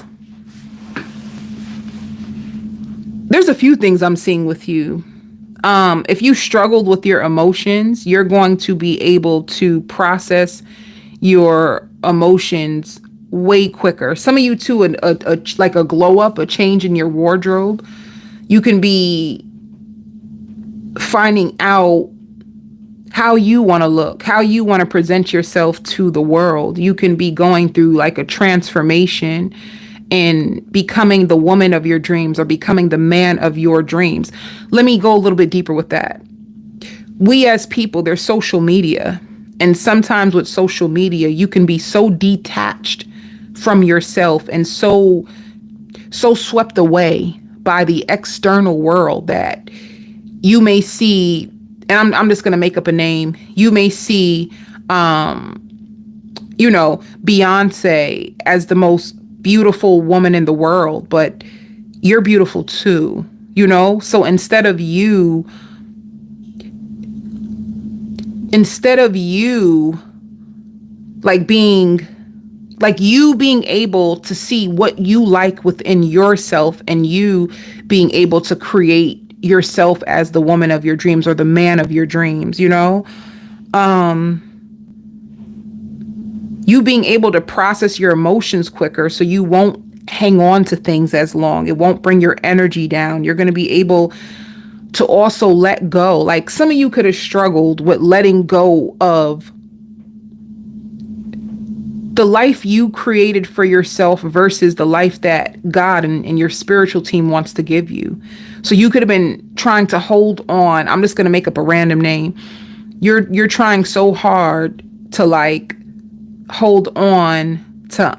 there's a few things I'm seeing with you. If you struggled with your emotions, you're going to be able to process your emotions way quicker. Some of you too, like a glow up, a change in your wardrobe. You can be finding out how you want to look, how you want to present yourself to the world. You can be going through like a transformation and becoming the woman of your dreams or becoming the man of your dreams. Let me go a little bit deeper with that. We as people, there's social media. And sometimes with social media, you can be so detached from yourself and so swept away by the external world that you may see, and I'm just going to make up a name. You may see, Beyonce as the most beautiful woman in the world, but you're beautiful too, So instead of you being able to see what you like within yourself and you being able to create yourself as the woman of your dreams or the man of your dreams, you being able to process your emotions quicker so you won't hang on to things as long. It won't bring your energy down. You're going to be able to also let go. Like some of you could have struggled with letting go of the life you created for yourself versus the life that God and your spiritual team wants to give you. So you could have been trying to hold on. I'm just going to make up a random name. You're trying so hard to like hold on to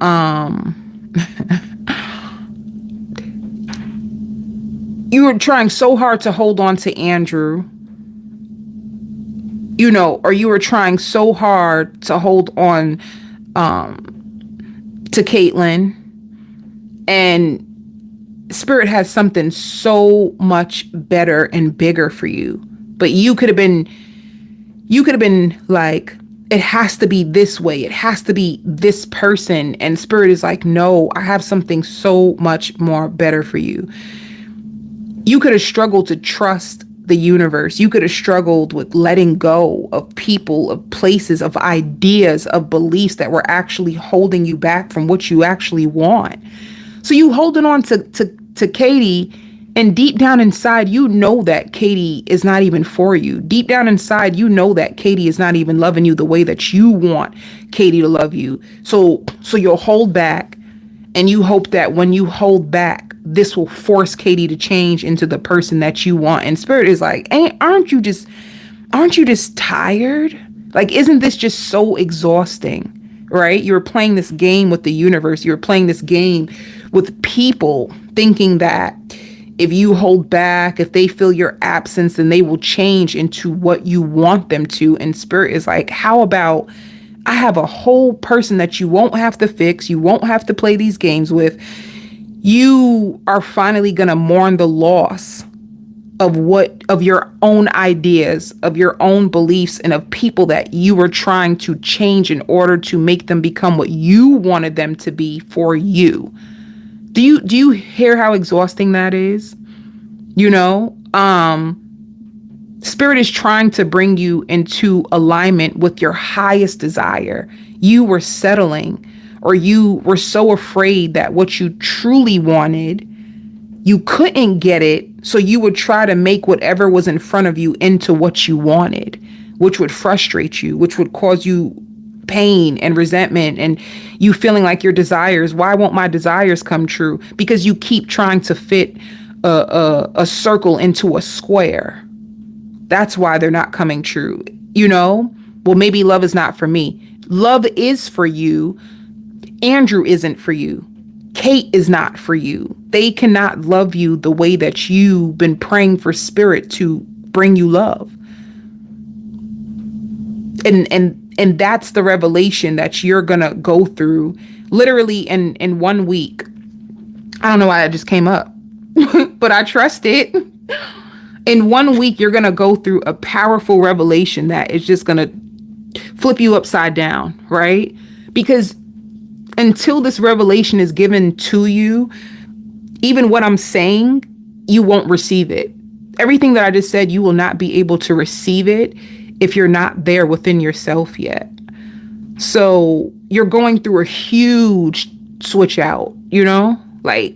you were trying so hard to hold on to Andrew, or you were trying so hard to hold on to Caitlin, and Spirit has something so much better and bigger for you. But you could have been like, it has to be this way. It has to be this person. And Spirit is like, no, I have something so much more better for you. You could have struggled to trust the universe. You could have struggled with letting go of people, of places, of ideas, of beliefs that were actually holding you back from what you actually want. So you holding on to Katie, and deep down inside, you know that Katie is not even for you. Deep down inside, you know that Katie is not even loving you the way that you want Katie to love you. So you'll hold back, and you hope that when you hold back, this will force Katie to change into the person that you want. And Spirit is like, aren't you just tired? Like, isn't this just so exhausting? Right? You're playing this game with the universe. You're playing this game with people, thinking that if you hold back, if they feel your absence, then they will change into what you want them to. And Spirit is like, how about I have a whole person that you won't have to fix. You won't have to play these games with. You are finally going to mourn the loss of your own ideas, of your own beliefs, and of people that you were trying to change in order to make them become what you wanted them to be for you. Do you hear how exhausting that is? You know, Spirit is trying to bring you into alignment with your highest desire. You were settling, or you were so afraid that what you truly wanted, you couldn't get it, so you would try to make whatever was in front of you into what you wanted, which would frustrate you, which would cause you pain and resentment, and you feeling like your desires, why won't my desires come true? Because you keep trying to fit a circle into a square. That's why they're not coming true. You know, well, maybe love is not for me. Love is for you. Andrew isn't for you. Kate is not for you. They cannot love you the way that you've been praying for Spirit to bring you love. And that's the revelation that you're going to go through literally in 1 week. I don't know why that just came up, but I trust it. In 1 week, you're going to go through a powerful revelation that is just going to flip you upside down, right? Because until this revelation is given to you, even what I'm saying, you won't receive it. Everything that I just said, you will not be able to receive it if you're not there within yourself yet. So you're going through a huge switch out, you know, like,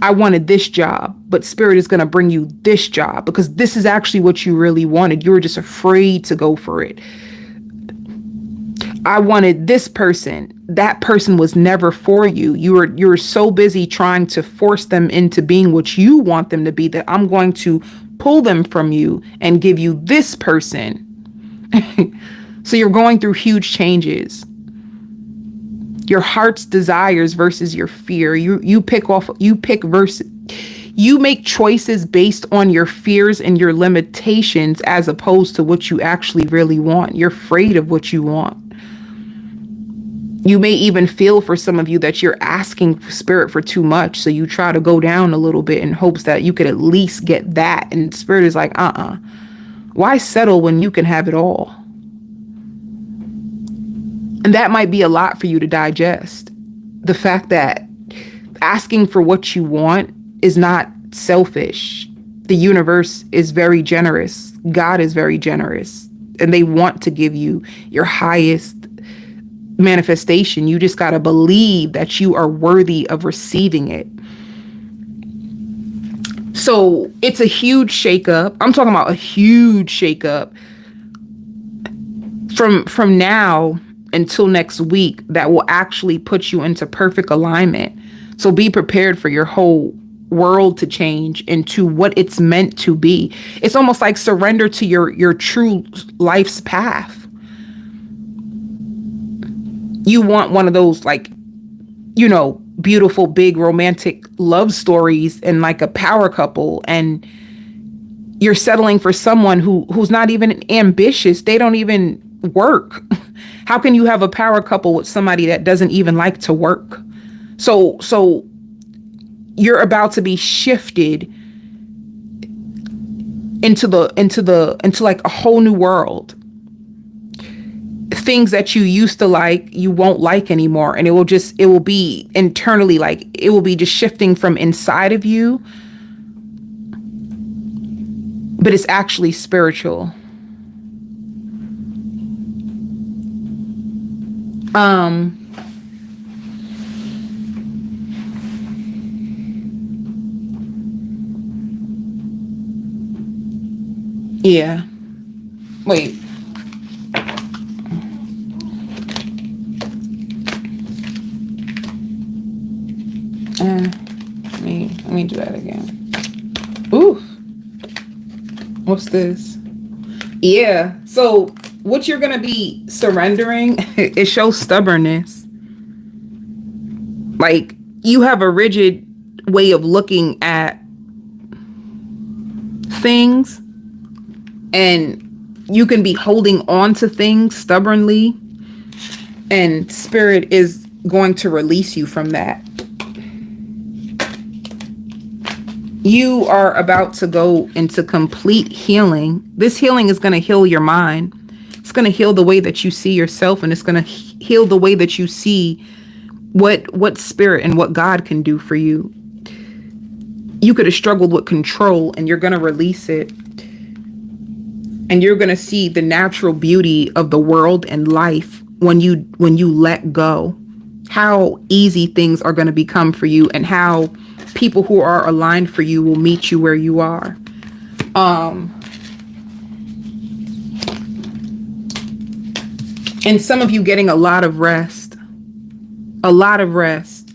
I wanted this job, but Spirit is going to bring you this job because this is actually what you really wanted. You were just afraid to go for it. I wanted this person. That person was never for you. You were so busy trying to force them into being what you want them to be that I'm going to pull them from you and give you this person. So you're going through huge changes. Your heart's desires versus your fear. You make choices based on your fears and your limitations as opposed to what you actually really want. You're afraid of what you want. You may even feel for some of you that you're asking Spirit for too much. So you try to go down a little bit in hopes that you could at least get that. And Spirit is like, why settle when you can have it all? And that might be a lot for you to digest. The fact that asking for what you want is not selfish. The universe is very generous. God is very generous. And they want to give you your highest manifestation. You just got to believe that you are worthy of receiving it. So it's a huge shakeup. I'm talking about a huge shakeup from now until next week that will actually put you into perfect alignment. So be prepared for your whole world to change into what it's meant to be. It's almost like surrender to your true life's path. You want one of those, like, you know, beautiful, big romantic love stories and like a power couple, and you're settling for someone who's not even ambitious. They don't even work. How can you have a power couple with somebody that doesn't even like to work? So you're about to be shifted into like a whole new world. Things that you used to like, you won't like anymore. And it will be internally, like, it will be just shifting from inside of you. But it's actually spiritual. Yeah. Wait. What's this? Yeah. So what you're going to be surrendering, it shows stubbornness. Like, you have a rigid way of looking at things, and you can be holding on to things stubbornly, and spirit is going to release you from that. You are about to go into complete healing. This healing is going to heal your mind. It's going to heal the way that you see yourself, and it's going to heal the way that you see what spirit and what God can do for you. You could have struggled with control, and you're going to release it. And you're going to see the natural beauty of the world and life when you let go. How easy things are going to become for you, and how people who are aligned for you will meet you where you are. And some of you getting a lot of rest. A lot of rest.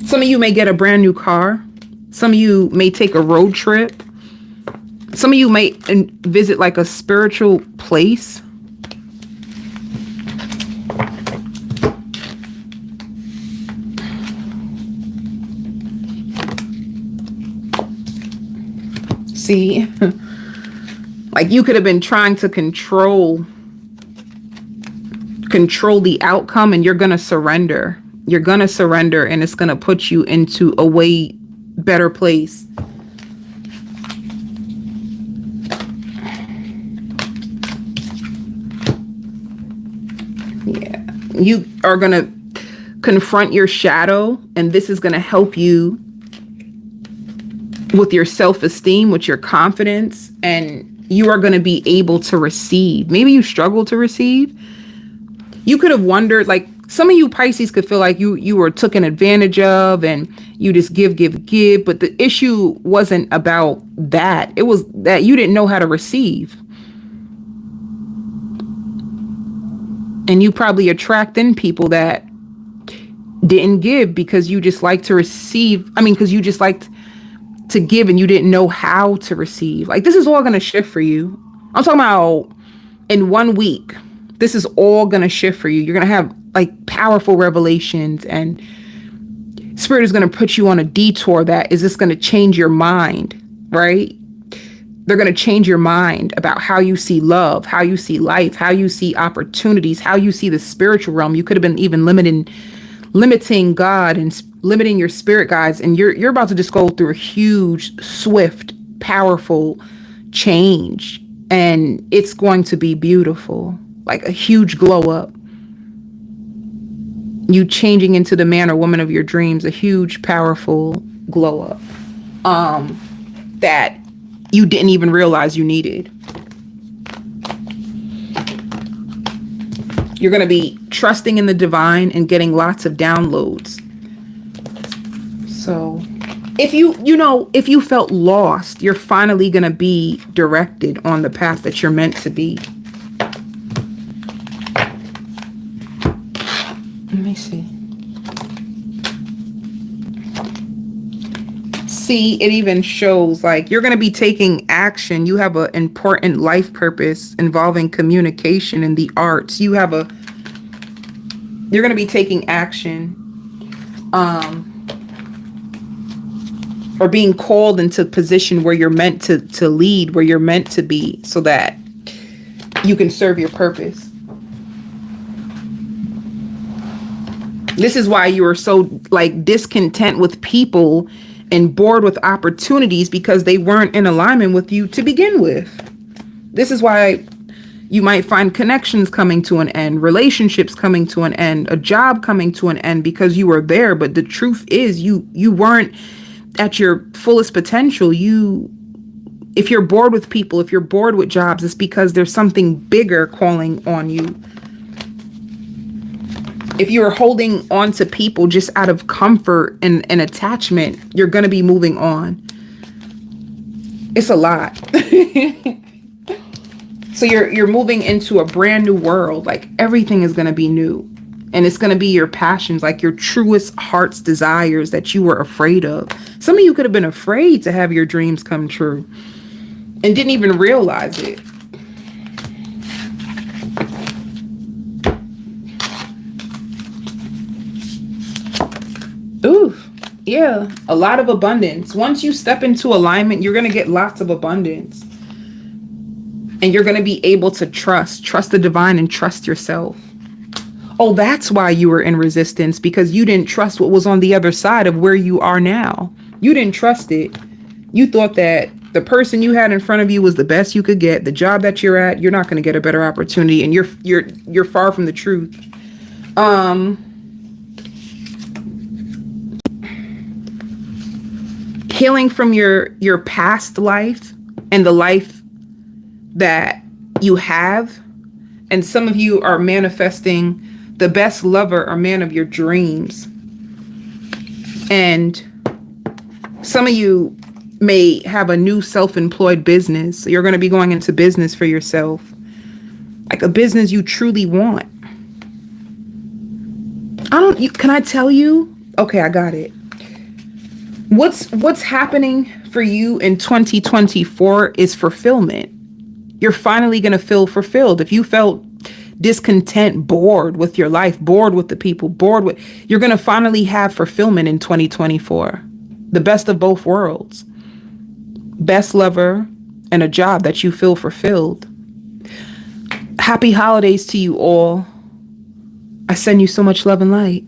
Some of you may get a brand new car. Some of you may take a road trip. Some of you may visit like a spiritual place. See, like you could have been trying to control the outcome, and you're going to surrender. You're going to surrender, and it's going to put you into a way better place. Yeah, you are going to confront your shadow, and this is going to help you with your self-esteem, with your confidence, and you are going to be able to receive. Maybe you struggle to receive. You could have wondered, like, some of you Pisces could feel like you were taken advantage of, and you just give. But the issue wasn't about that. It was that you didn't know how to receive. And you probably attract in people that didn't give because you just like to receive. I mean, because you just liked to give and you didn't know how to receive. Like, this is all going to shift for you. I'm talking about in 1 week. This is all going to shift for you. You're going to have like powerful revelations, and spirit is going to put you on a detour that is just going to change your mind, right? They're going to change your mind about how you see love, how you see life, how you see opportunities, how you see the spiritual realm. You could have been even limiting God and limiting your spirit guides, and you're about to just go through a huge, swift, powerful change, and it's going to be beautiful, like a huge glow up. You changing into the man or woman of your dreams, a huge, powerful glow up that you didn't even realize you needed. You're going to be trusting in the divine and getting lots of downloads. So if if you felt lost, you're finally going to be directed on the path that you're meant to be. Let me see. See, it even shows like you're going to be taking action. You have an important life purpose involving communication and the arts. You're going to be taking action, or being called into a position where you're meant to lead, where you're meant to be, so that you can serve your purpose. This is why you are so like discontent with people and bored with opportunities, because they weren't in alignment with you to begin with. This is why you might find connections coming to an end, relationships coming to an end, a job coming to an end, because you were there. But the truth is you weren't at your fullest potential. If you're bored with people, if you're bored with jobs, it's because there's something bigger calling on you. If you're holding on to people just out of comfort and attachment, you're going to be moving on. It's a lot. So you're moving into a brand new world. Like, everything is going to be new. And it's going to be your passions, like your truest heart's desires that you were afraid of. Some of you could have been afraid to have your dreams come true and didn't even realize it. Ooh, yeah, a lot of abundance. Once you step into alignment, you're going to get lots of abundance. And you're going to be able to trust the divine and trust yourself. Oh, that's why you were in resistance, because you didn't trust what was on the other side of where you are now. You didn't trust it. You thought that the person you had in front of you was the best you could get. The job that you're at, you're not going to get a better opportunity, and you're far from the truth. Healing from your past life and the life that you have, and some of you are manifesting the best lover or man of your dreams. And some of you may have a new self-employed business. You're going to be going into business for yourself, like a business you truly want. Can I tell you? Okay, I got it. What's happening for you in 2024 is fulfillment. You're finally going to feel fulfilled. If you felt discontent, bored with your life, bored with the people, you're going to finally have fulfillment in 2024. The best of both worlds. Best lover and a job that you feel fulfilled. Happy holidays to you all. I send you so much love and light.